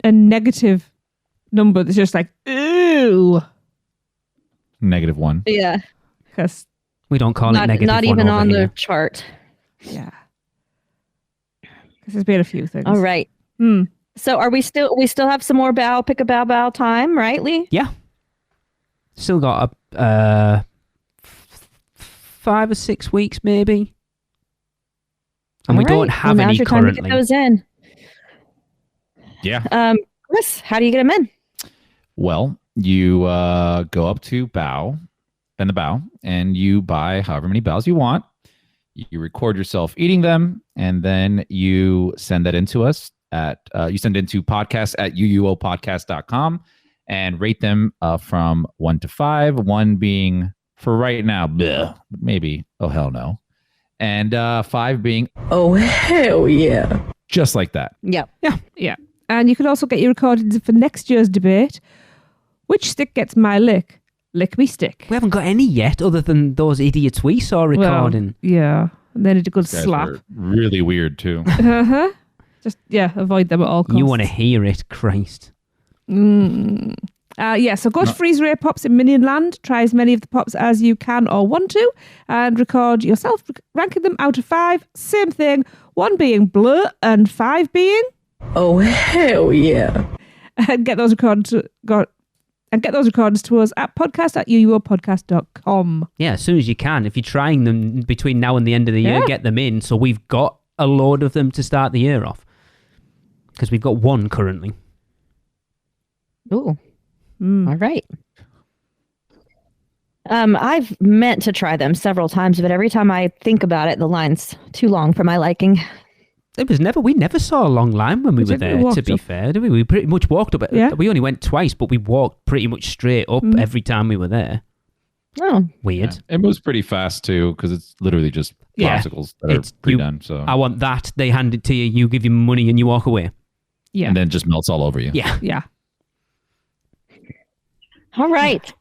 a negative number that's just like ooh. -1. Yeah. Because we don't call it negative. Not even on the chart. Yeah. Because there's been a few things. All right. So are we still have some more pick a bow time, right, Lee? Yeah. Still got 5 or 6 weeks maybe. And we don't have any now's your time currently. to get those in. Yeah. Chris, how do you get them in? Well, you go up to Bend the Bow, and you buy however many bows you want. You record yourself eating them, and then you send that into us you send it into podcast@uuopodcast.com and rate them from 1 to 5, 1 being for right now, bleh, maybe, oh hell no. And 5 being, Oh, hell yeah. just like that. Yep. Yeah. And you can also get your recordings for next year's debate. Which stick gets my lick? Lick me stick. We haven't got any yet, other than those idiots we saw recording. Well, yeah. And then a good These guys slap. were really weird, too. Uh-huh. Just, avoid them at all costs. You want to hear it, Christ. So go to Freeze Ray Pops in Minion Land. Try as many of the pops as you can or want to, and record yourself, ranking them out of 5. Same thing. 1 being blur and 5 being. Oh, hell yeah. And get those recordings to us at podcast@uuopodcast.com. Yeah, as soon as you can. If you're trying them between now and the end of the year, get them in. So we've got a load of them to start the year off. Because we've got 1 currently. Ooh. All right. I've meant to try them several times, but every time I think about it, the line's too long for my liking. We never saw a long line when we were there, to be fair, did we? We pretty much walked up. Yeah. We only went twice, but we walked pretty much straight up every time we were there. Oh. Weird. Yeah. It moves pretty fast, too, because it's literally just popsicles that are pre-done. So I want that. They hand it to you, you give you money, and you walk away. Yeah. And then it just melts all over you. Yeah. Yeah. All right.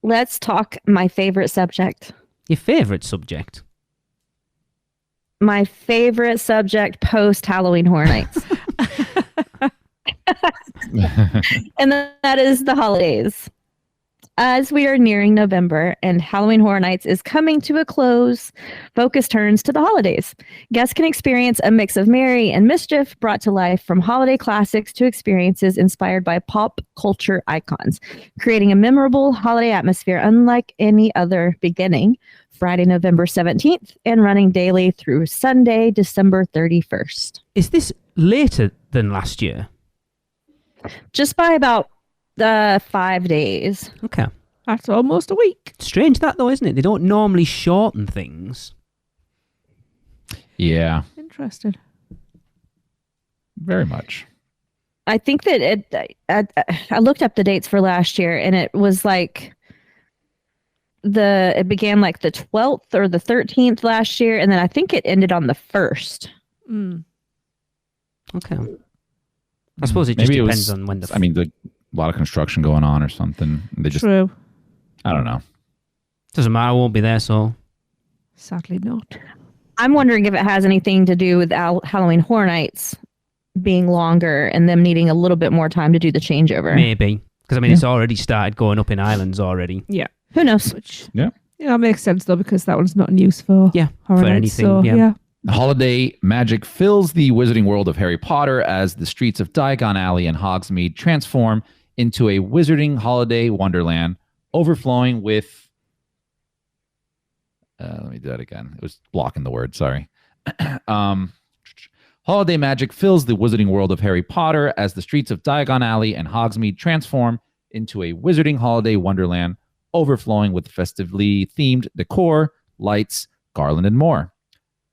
Let's talk my favorite subject. Your favourite subject? My favorite subject post Halloween Horror Nights. And that is the holidays. As we are nearing November and Halloween Horror Nights is coming to a close, focus turns to the holidays. Guests can experience a mix of merry and mischief brought to life, from holiday classics to experiences inspired by pop culture icons, creating a memorable holiday atmosphere unlike any other, beginning Friday, November 17th and running daily through Sunday, December 31st. Is this later than last year? Just by about 5 days. Okay. That's almost a week. Strange that, though, isn't it? They don't normally shorten things. Yeah. Interesting. Very much. I think that I looked up the dates for last year, and it was like it began like the 12th or the 13th last year, and then I think it ended on the 1st. Okay. I suppose it just depends on when a lot of construction going on or something. They just, True. I don't know. Doesn't matter, I won't be there, so. Sadly not. I'm wondering if it has anything to do with Halloween Horror Nights being longer and them needing a little bit more time to do the changeover. Maybe. Because, it's already started going up in islands already. Yeah. Who knows? Yeah, it makes sense, though, because that one's not in use for Horror Nights, anything. So, yeah. Holiday magic fills the wizarding world of Harry Potter as the streets of Diagon Alley and Hogsmeade transform into a wizarding holiday wonderland, overflowing with... let me do that again. It was blocking the word, sorry. Holiday magic fills the wizarding world of Harry Potter as the streets of Diagon Alley and Hogsmeade transform into a wizarding holiday wonderland, overflowing with festively themed decor, lights, garland, and more.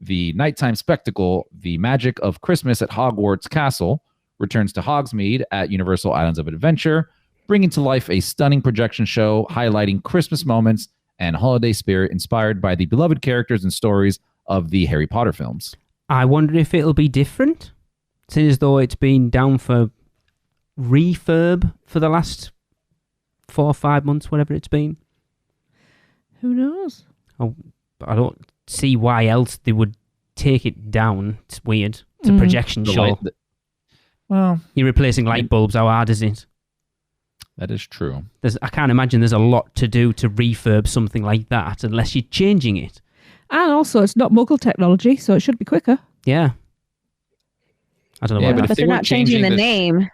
The nighttime spectacle, The Magic of Christmas at Hogwarts Castle, returns to Hogsmeade at Universal Islands of Adventure, bringing to life a stunning projection show highlighting Christmas moments and holiday spirit inspired by the beloved characters and stories of the Harry Potter films. I wonder if it'll be different, seeing as though it's been down for refurb for the last 4 or 5 months, whatever it's been. Who knows? I don't see why else they would take it down. It's weird. It's a projection show. Well, you're replacing light bulbs. How hard is it? That is true. I can't imagine there's a lot to do to refurb something like that unless you're changing it. And also, it's not Muggle technology, so it should be quicker. Yeah. I don't know but they're not changing the name.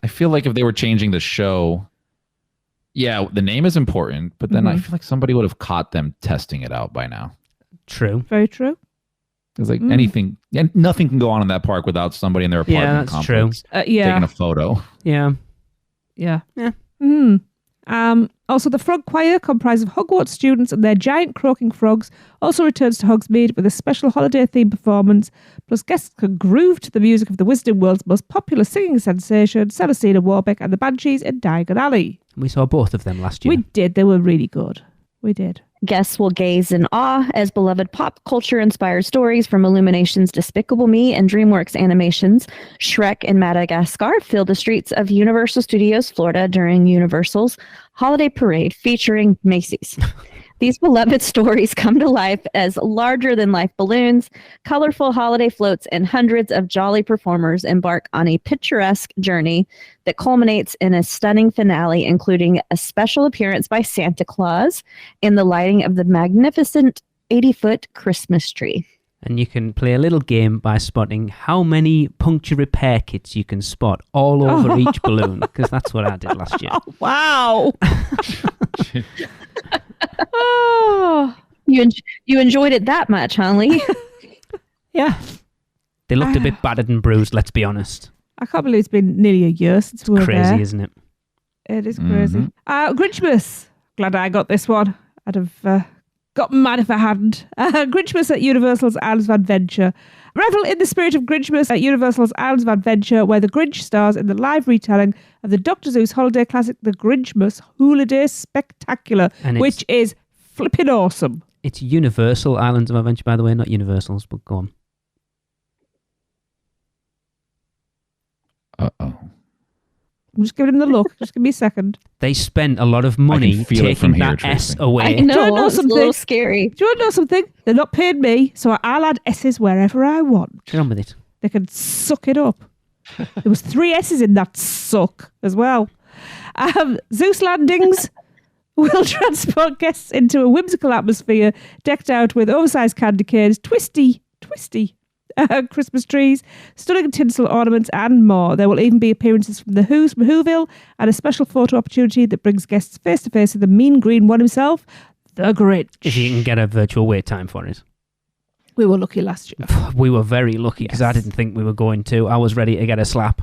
I feel like if they were changing the show, the name is important, but then I feel like somebody would have caught them testing it out by now. True. Very true. It's like anything, nothing can go on in that park without somebody in their apartment complex taking a photo. Yeah. Yeah. Also, the Frog Choir, comprised of Hogwarts students and their giant croaking frogs, also returns to Hogsmeade with a special holiday-themed performance. Plus, guests can groove to the music of the Wizarding World's most popular singing sensation, Celestina Warbeck and the Banshees in Diagon Alley. We saw both of them last year. We did. They were really good. We did. Guests will gaze in awe as beloved pop culture-inspired stories from Illumination's Despicable Me and DreamWorks Animation's Shrek and Madagascar fill the streets of Universal Studios Florida during Universal's Holiday Parade featuring Macy's. These beloved stories come to life as larger-than-life balloons, colorful holiday floats, and hundreds of jolly performers embark on a picturesque journey that culminates in a stunning finale, including a special appearance by Santa Claus and the lighting of the magnificent 80-foot Christmas tree. And you can play a little game by spotting how many puncture repair kits you can spot all over each balloon, because that's what I did last year. Oh, wow. You enjoyed it that much, huh, Lee? Yeah. They looked a bit battered and bruised, let's be honest. I can't believe it's been nearly a year since we were Crazy, there. isn't it? It is crazy. Grinchmas. Glad I got this one. I'd have got mad if I hadn't. Grinchmas at Universal's Islands of Adventure. Revel in the spirit of Grinchmas at Universal's Islands of Adventure, where the Grinch stars in the live retelling of the Dr. Seuss holiday classic, The Grinchmas Holiday Spectacular, which is flipping awesome. It's Universal Islands of Adventure, by the way, not Universal's, but go on. Uh-oh. I'm just giving him the look. Just give me a second. They spent a lot of money taking that S away. I know, Do you want to know it's something? a little scary. Do you want to know something? They're not paying me, so I'll add S's wherever I want. Get on with it. They can suck it up. There was 3 S's in that suck as well. Zeus landings will transport guests into a whimsical atmosphere decked out with oversized candy canes, twisty Christmas trees, stunning tinsel ornaments, and more. There will even be appearances from the Who's from Whoville and a special photo opportunity that brings guests face to face with the mean green one himself, the Grinch. If you can get a virtual wait time for it. We were lucky last year. We were very lucky because I didn't think we were going to. I was ready to get a slap.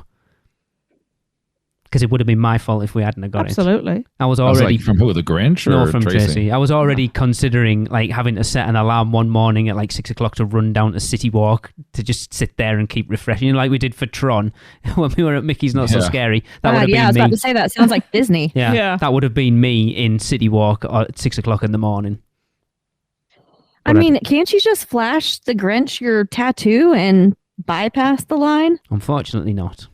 Because it would have been my fault if we hadn't have got Absolutely. it. I was already... from who, the Grinch or No, from Tracy? I was already considering like having to set an alarm one morning at like 6 o'clock to run down to City Walk to just sit there and keep refreshing, like we did for Tron when we were at Mickey's Not So Scary. That would have been I was me. about to say that. Sounds like Disney. Yeah, that would have been me in City Walk at 6 o'clock in the morning. I mean, can't you just flash the Grinch your tattoo and bypass the line? Unfortunately not.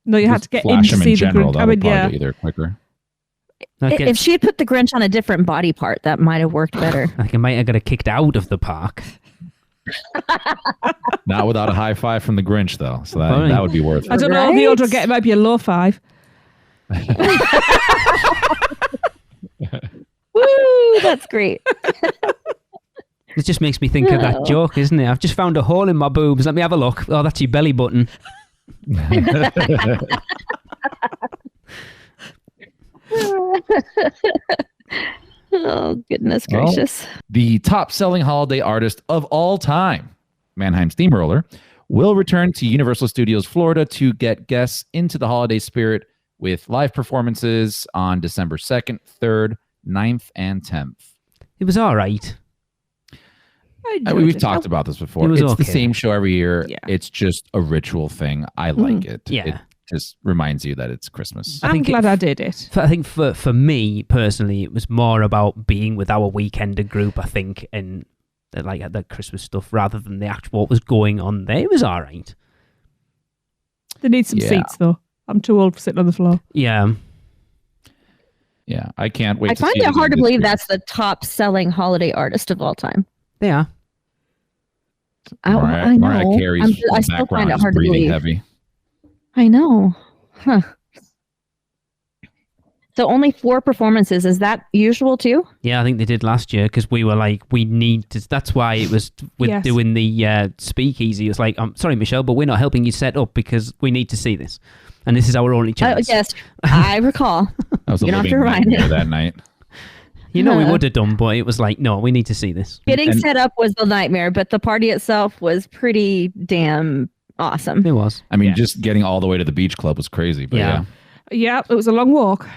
No, you had to get in to see the Grinch. I mean, get you there quicker. If she had put the Grinch on a different body part, that might have worked better. I think I might have got kicked out of the park. Not without a high five from the Grinch, though. So that would be worth it. I don't know if the order get it might be a low 5. Woo, that's great. It just makes me think of that joke, isn't it? I've just found a hole in my boobs. Let me have a look. Oh, that's your belly button. Oh, goodness gracious. Well, the top-selling holiday artist of all time, Mannheim Steamroller, will return to Universal Studios Florida to get guests into the holiday spirit with live performances on December 2nd, 3rd, 9th, and 10th. It was all right. We've talked about this before. It's the same show every year. Yeah. It's just a ritual thing. I like it. Yeah. It just reminds you that it's Christmas. I'm glad I did it. I think for me personally, it was more about being with our weekender group, I think, and like the Christmas stuff rather than the actual what was going on there. It was all right. They need some seats, though. I'm too old for sitting on the floor. Yeah. Yeah, I can't wait I find it hard to believe that's the top-selling holiday artist of all time. They are. I know. Mariah Carey's I still find it hard to breathing believe. heavy. I know. Huh. So only 4 performances. Is that usual too? Yeah, I think they did last year because we were like, we need to. That's why it was with doing the speakeasy. It was like, I'm sorry, Michelle, but we're not helping you set up because we need to see this. And this is our only chance. Yes, I recall. That was you don't have to remind me that night. You know, we would have done, but it was like, no, we need to see this. Getting set up was the nightmare, but the party itself was pretty damn awesome. It was. I mean, just getting all the way to the beach club was crazy. But yeah. Yeah, it was a long walk.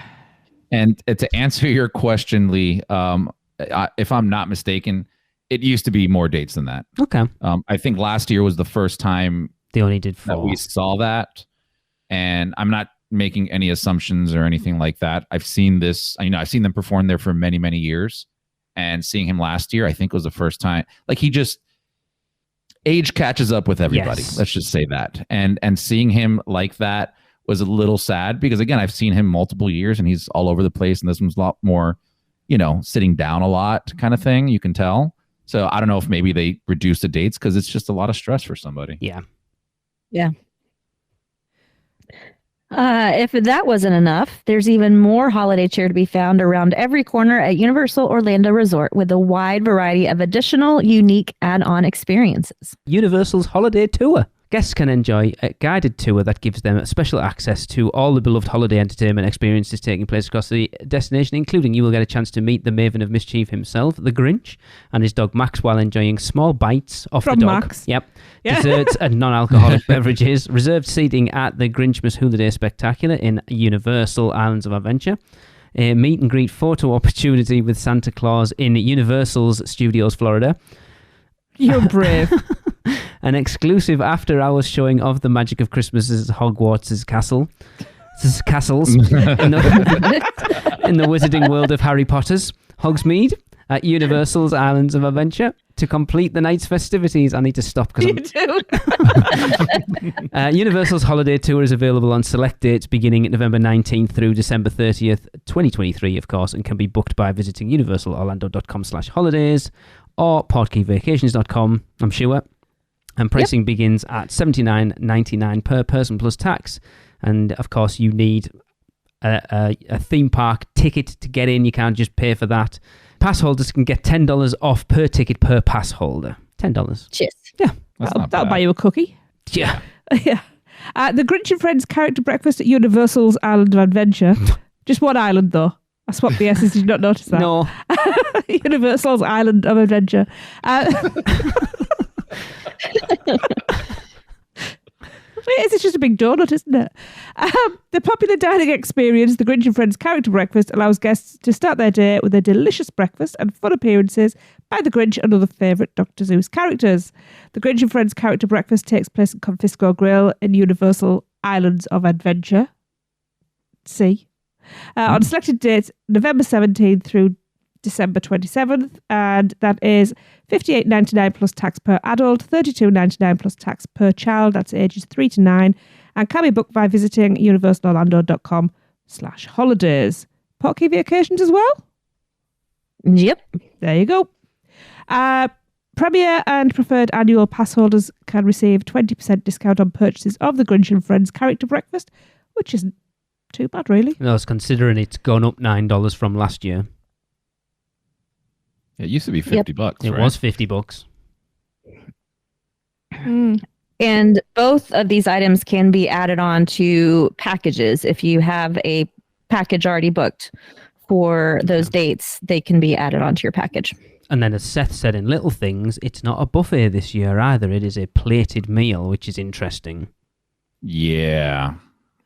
And to answer your question, Lee, if I'm not mistaken, it used to be more dates than that. Okay. I think last year was the first time they only did 4. That we saw that. And I'm not making any assumptions or anything like that. I've seen this, I've seen them perform there for many, many years. And seeing him last year, I think was the first time. Like age catches up with everybody. Yes. Let's just say that. And seeing him like that was a little sad because again, I've seen him multiple years and he's all over the place. And this one's a lot more, sitting down a lot kind of thing. You can tell. So I don't know if maybe they reduced the dates because it's just a lot of stress for somebody. Yeah. Yeah. If that wasn't enough, there's even more holiday cheer to be found around every corner at Universal Orlando Resort with a wide variety of additional, unique add-on experiences. Universal's holiday tour. Guests can enjoy a guided tour that gives them special access to all the beloved holiday entertainment experiences taking place across the destination, including you will get a chance to meet the Maven of Mischief himself, the Grinch, and his dog Max while enjoying small bites off From the dog. Max. Yep. Yeah. Desserts and non-alcoholic beverages, reserved seating at the Grinchmas Holiday Spectacular in Universal Islands of Adventure. A meet and greet photo opportunity with Santa Claus in Universal's Studios, Florida. You're brave. An exclusive after-hours showing of the magic of Christmas's Hogwarts' castles in the wizarding world of Harry Potter's Hogsmeade at Universal's Islands of Adventure. To complete the night's festivities, I need to stop because You do. Universal's holiday tour is available on select dates beginning November 19th through December 30th, 2023, of course, and can be booked by visiting universalorlando.com/holidays or PortKeyVacations.com, I'm sure. And pricing begins at $79.99 per person plus tax. And of course, you need a theme park ticket to get in. You can't just pay for that. Pass holders can get $10 off per ticket per pass holder. $10. Cheers. Yeah. That'll buy you a cookie. Yeah. Yeah. The Grinch and Friends character breakfast at Universal's Island of Adventure. Just one island, though. I swapped the S's. Did you not notice that? No. Universal's Island of Adventure. It's just a big donut, isn't it? The popular dining experience, the Grinch and Friends character breakfast, allows guests to start their day with a delicious breakfast and fun appearances by the Grinch and other favourite Dr. Seuss characters. The Grinch and Friends character breakfast takes place at Confisco Grill in Universal Islands of Adventure. On selected dates, November 17th through December 27th, and that is $58.99 plus tax per adult, $32.99 plus tax per child, that's ages 3 to 9, and can be booked by visiting universalorlando.com/holidays. PortKey Vacations as well? Yep. There you go. Premier and preferred annual pass holders can receive 20% discount on purchases of the Grinch and Friends character breakfast, which isn't too bad, really. I was considering it's gone up $9 from last year. It used to be $50, It right? was $50. And both of these items can be added on to packages. If you have a package already booked for those dates, they can be added onto your package. And then as Seth said in Little Things, it's not a buffet this year either. It is a plated meal, which is interesting. Yeah.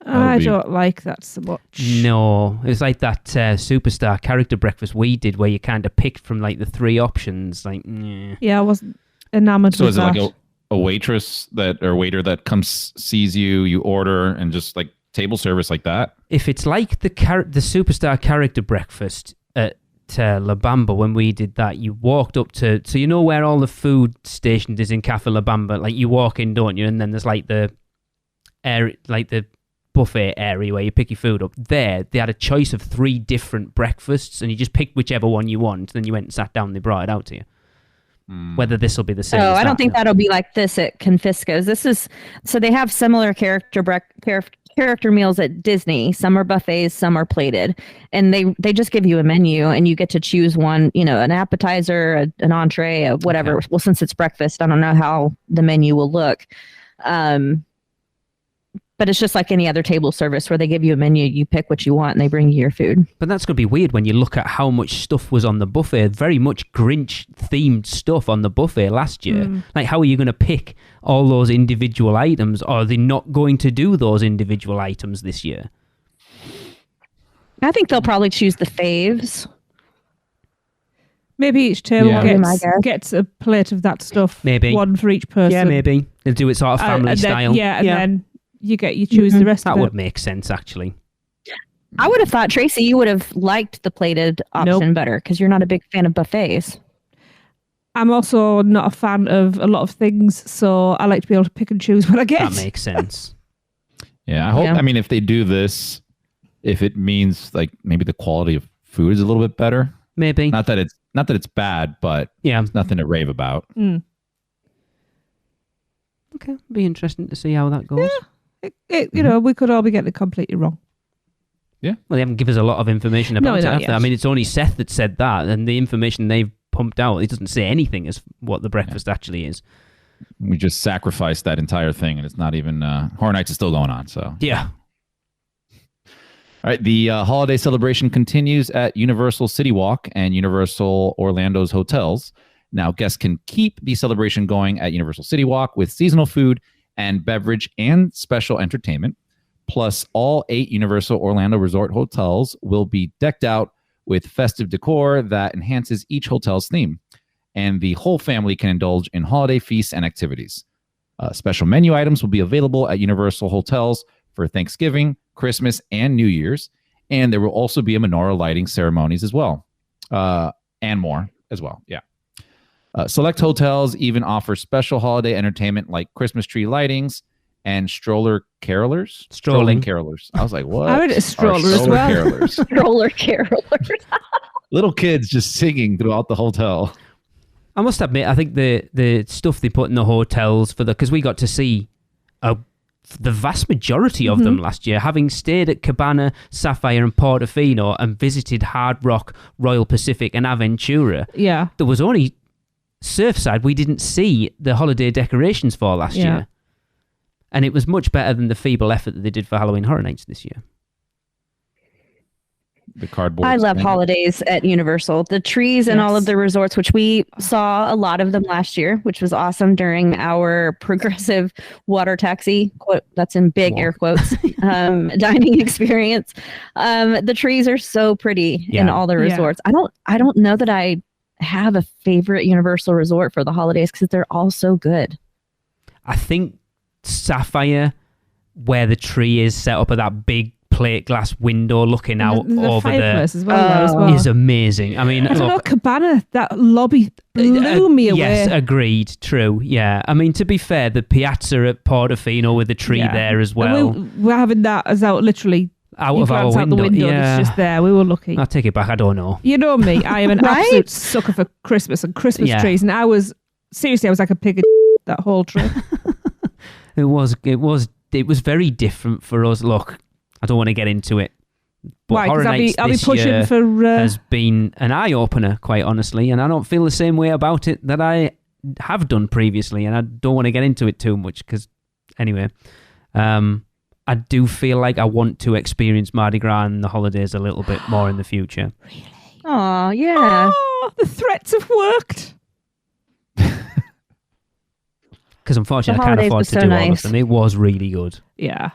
I don't like that so much. No, it's like that superstar character breakfast we did where you kind of picked from like the 3 options. Like, yeah, I wasn't enamored So with is it that. like a waitress or waiter that comes, sees you, you order, and just like table service like that? If it's like the superstar character breakfast at La Bamba when we did that, you walked up to, so you know where all the food stationed is in Cafe La Bamba, like you walk in, don't you? And then there's like the area, like the buffet area where you pick your food up. There, they had a choice of 3 different breakfasts, and you just picked whichever one you want. Then you went and sat down, and they brought it out to you. Whether this will be the same. Oh, as I don't that. think that'll be like this at Confisco's. This is so they have similar character meals at Disney. Some are buffets, some are plated, and they just give you a menu, and you get to choose one. You know, an appetizer, an entree, whatever. Okay. Well, since it's breakfast, I don't know how the menu will look. But it's just like any other table service where they give you a menu, you pick what you want, and they bring you your food. But that's going to be weird when you look at how much stuff was on the buffet. Very much Grinch-themed stuff on the buffet last year. Like, how are you going to pick all those individual items? Or are they not going to do those individual items this year? I think they'll probably choose the faves. Maybe each table gets a plate of that stuff. Maybe. One for each person. Yeah, maybe. They'll do it sort of family style. Then you choose the rest that of it. would make sense, actually. I would have thought, Tracy, you would have liked the plated option better because you're not a big fan of buffets. I'm also not a fan of a lot of things, so I like to be able to pick and choose what I get. That makes sense. Yeah, I hope. I mean, if they do this, if it means like maybe the quality of food is a little bit better, maybe. Not that it's bad, but it's nothing to rave about. Mm. Okay, it'll be interesting to see how that goes. Yeah, you know, we could all be getting it completely wrong. Yeah. Well, they haven't given us a lot of information about it, have they? Yet. I mean, it's only Seth that said that, and the information they've pumped out, it doesn't say anything as what the breakfast actually is. We just sacrificed that entire thing, and it's not even Horror Nights is still going on. So yeah. All right, the holiday celebration continues at Universal City Walk and Universal Orlando's hotels. Now, guests can keep the celebration going at Universal City Walk with seasonal food and beverage and special entertainment. Plus, all 8 Universal Orlando Resort hotels will be decked out with festive decor that enhances each hotel's theme. And the whole family can indulge in holiday feasts and activities. Special menu items will be available at Universal hotels for Thanksgiving, Christmas, and New Year's. And there will also be a menorah lighting ceremonies as well. And more as well. Yeah. Select hotels even offer special holiday entertainment like Christmas tree lightings and stroller carolers. Strolling carolers. I was like, what? I heard a stroller as well. Carolers. Stroller carolers. Little kids just singing throughout the hotel. I must admit, I think the stuff they put in the hotels because we got to see the vast majority of them last year, having stayed at Cabana, Sapphire, and Portofino, and visited Hard Rock, Royal Pacific, and Aventura. Yeah, there was only Surfside we didn't see the holiday decorations for last year. And it was much better than the feeble effort that they did for Halloween Horror Nights this year. The cardboard. I love holidays at Universal. The trees in all of the resorts, which we saw a lot of them last year, which was awesome during our progressive water taxi, that's in big air quotes, dining experience. The trees are so pretty in all the resorts. I don't know that I have a favorite Universal resort for the holidays because they're all so good. I think Sapphire, where the tree is set up at that big plate glass window looking out over there as well, is amazing. I mean, I don't know, Cabana, that lobby blew me away. Yes, agreed. True. Yeah. I mean, to be fair, the piazza at Portofino with the tree there as well. We're having that as out literally out of our window. Yeah. It's just there. We were lucky. I'll take it back. I don't know. You know me. I am an absolute sucker for Christmas and Christmas trees, and I was like a pig that whole trip. It was very different for us. Look, I don't want to get into it. But why? Horror Nights I'll be this pushing year for has been an eye opener, quite honestly, and I don't feel the same way about it that I have done previously, and I don't want to get into it too much because, anyway, I do feel like I want to experience Mardi Gras and the holidays a little bit more in the future. Really? Oh yeah. Oh, the threats have worked. Because unfortunately, I can't afford to do all of them. It was really good. Yeah.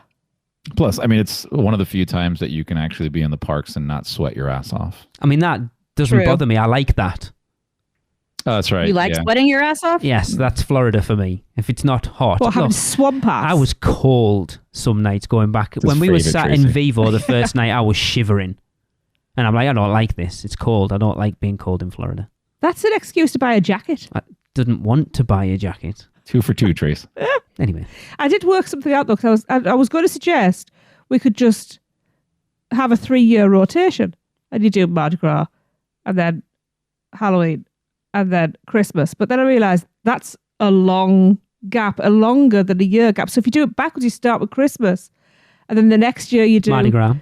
Plus, I mean, it's one of the few times that you can actually be in the parks and not sweat your ass off. I mean, that doesn't bother me. I like that. Oh, that's right. You like sweating your ass off? Yes, that's Florida for me. If it's not hot. What, having swamp ass? I was cold some nights going back. When we were sat in Vivo the first night, I was shivering. And I'm like, I don't like this. It's cold. I don't like being cold in Florida. That's an excuse to buy a jacket. I didn't want to buy a jacket. 2 for 2, Trace. Anyway. I did work something out, though, because I was going to suggest we could just have a 3-year rotation. And you do Mardi Gras, and then Halloween, and then Christmas. But then I realised that's a long gap, a longer than a year gap. So if you do it backwards, you start with Christmas, and then the next year you do Mardi Gras.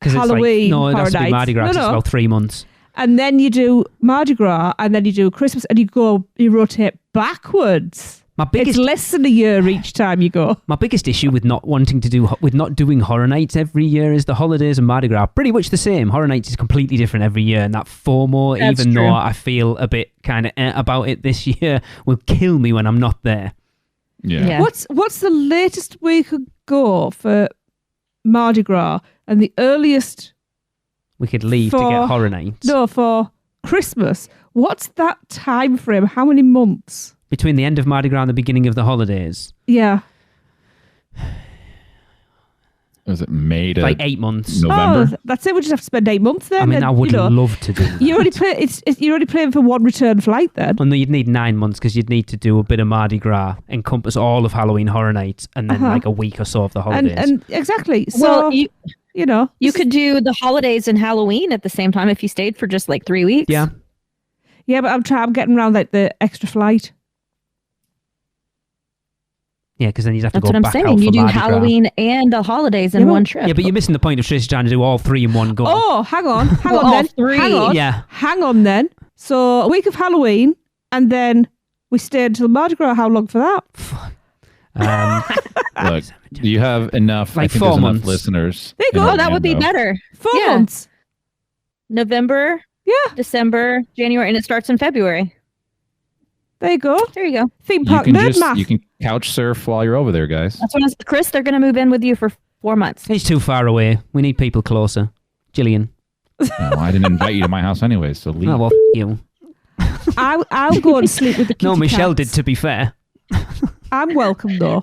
Halloween. No, it has to be Mardi Gras. It's about 3 months. And then you do Mardi Gras, and then you do Christmas, and you rotate backwards. It's less than a year each time you go. My biggest issue with not doing Horror Nights every year is the holidays and Mardi Gras are pretty much the same. Horror Nights is completely different every year, and that FOMO, That's even true. though I feel a bit kind of about it this year, will kill me when I'm not there. Yeah. What's the latest we could go for Mardi Gras, and the earliest we could leave to get Horror Nights? No, for Christmas. What's that time frame? How many months? Between the end of Mardi Gras and the beginning of the holidays. Yeah. Was it May to like 8 months. November? Oh, that's it. We just have to spend 8 months then. I mean, and, I would love to do that. You're only paying for one return flight then. Well, no, you'd need 9 months because you'd need to do a bit of Mardi Gras, encompass all of Halloween Horror Nights, and then like a week or so of the holidays. And exactly. So, Well, you could do the holidays and Halloween at the same time if you stayed for just like 3 weeks. Yeah. Yeah, but I'm getting around like the extra flight. Yeah, because then you'd have to That's go what I'm back saying. out for You do Mardi Gras. Halloween and the holidays in one trip. Yeah, but you're missing the point of Trish trying to do all three in one go. Oh, hang on Well, then. all 3. Hang on. Yeah. Hang on then. So a week of Halloween, and then we stay until Mardi Gras. How long for that? Look, you have enough. Like I think 4 there's months. enough listeners. There you in go. Oh, that would be Orlando. better. 4 Yeah. months. November, Yeah, December, January, and it starts in February. there you go. There you go. Theme You park can nerd math. you can couch surf while you're over there, guys. That's what I said. Chris, they're going to move in with you for 4 months. He's too far away. We need people closer. Gillian. No, I didn't invite you to my house anyway, so leave. Oh, well, you. I'll go and sleep with the kitty No, Michelle cats. did, to be fair. I'm welcome though.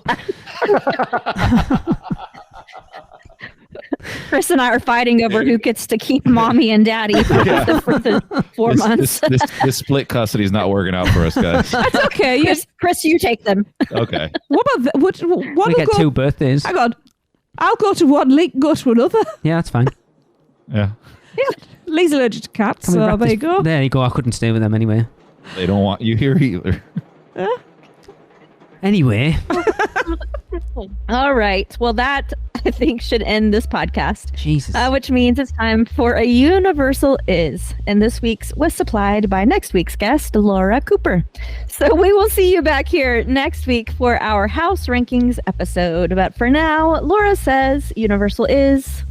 Chris and I are fighting over who gets to keep mommy and daddy for the 4 months. This split custody is not working out for us, guys. That's okay. Yes. Chris, you take them. Okay. What about one We will get go? 2 birthdays. Hang on. I'll go to one. Link go to another. Yeah, that's fine. Yeah. Lee's allergic to cats, Can we so wrap there this- you go. There you go. I couldn't stay with them anyway. They don't want you here either. Anyway, All right. Well, that I think should end this podcast. Jesus. Which means it's time for a Universal Is. And this week's was supplied by next week's guest, Laura Cooper. So we will see you back here next week for our house rankings episode. But for now, Laura says Universal is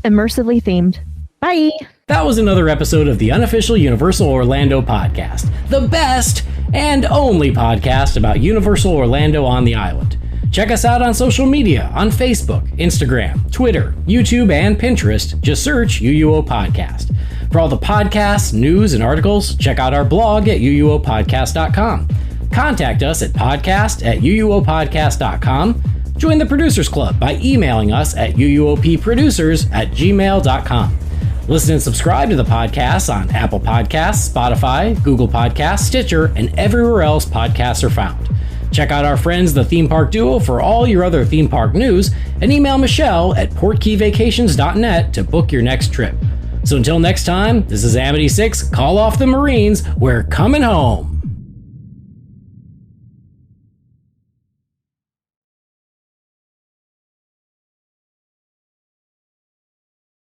immersively themed. Bye. That was another episode of the Unofficial Universal Orlando Podcast, the best and only podcast about Universal Orlando on the island. Check us out on social media on Facebook, Instagram, Twitter, YouTube, and Pinterest. Just search UUO Podcast. For all the podcasts, news, and articles, check out our blog at uuopodcast.com. Contact us at podcast@uuopodcast.com. Join the Producers Club by emailing us at uuopproducers@gmail.com. Listen and subscribe to the podcast on Apple Podcasts, Spotify, Google Podcasts, Stitcher, and everywhere else podcasts are found. Check out our friends, the Theme Park Duo, for all your other theme park news, and email Michelle at portkeyvacations.net to book your next trip. So until next time, this is Amity 6, Call Off the Marines, we're coming home.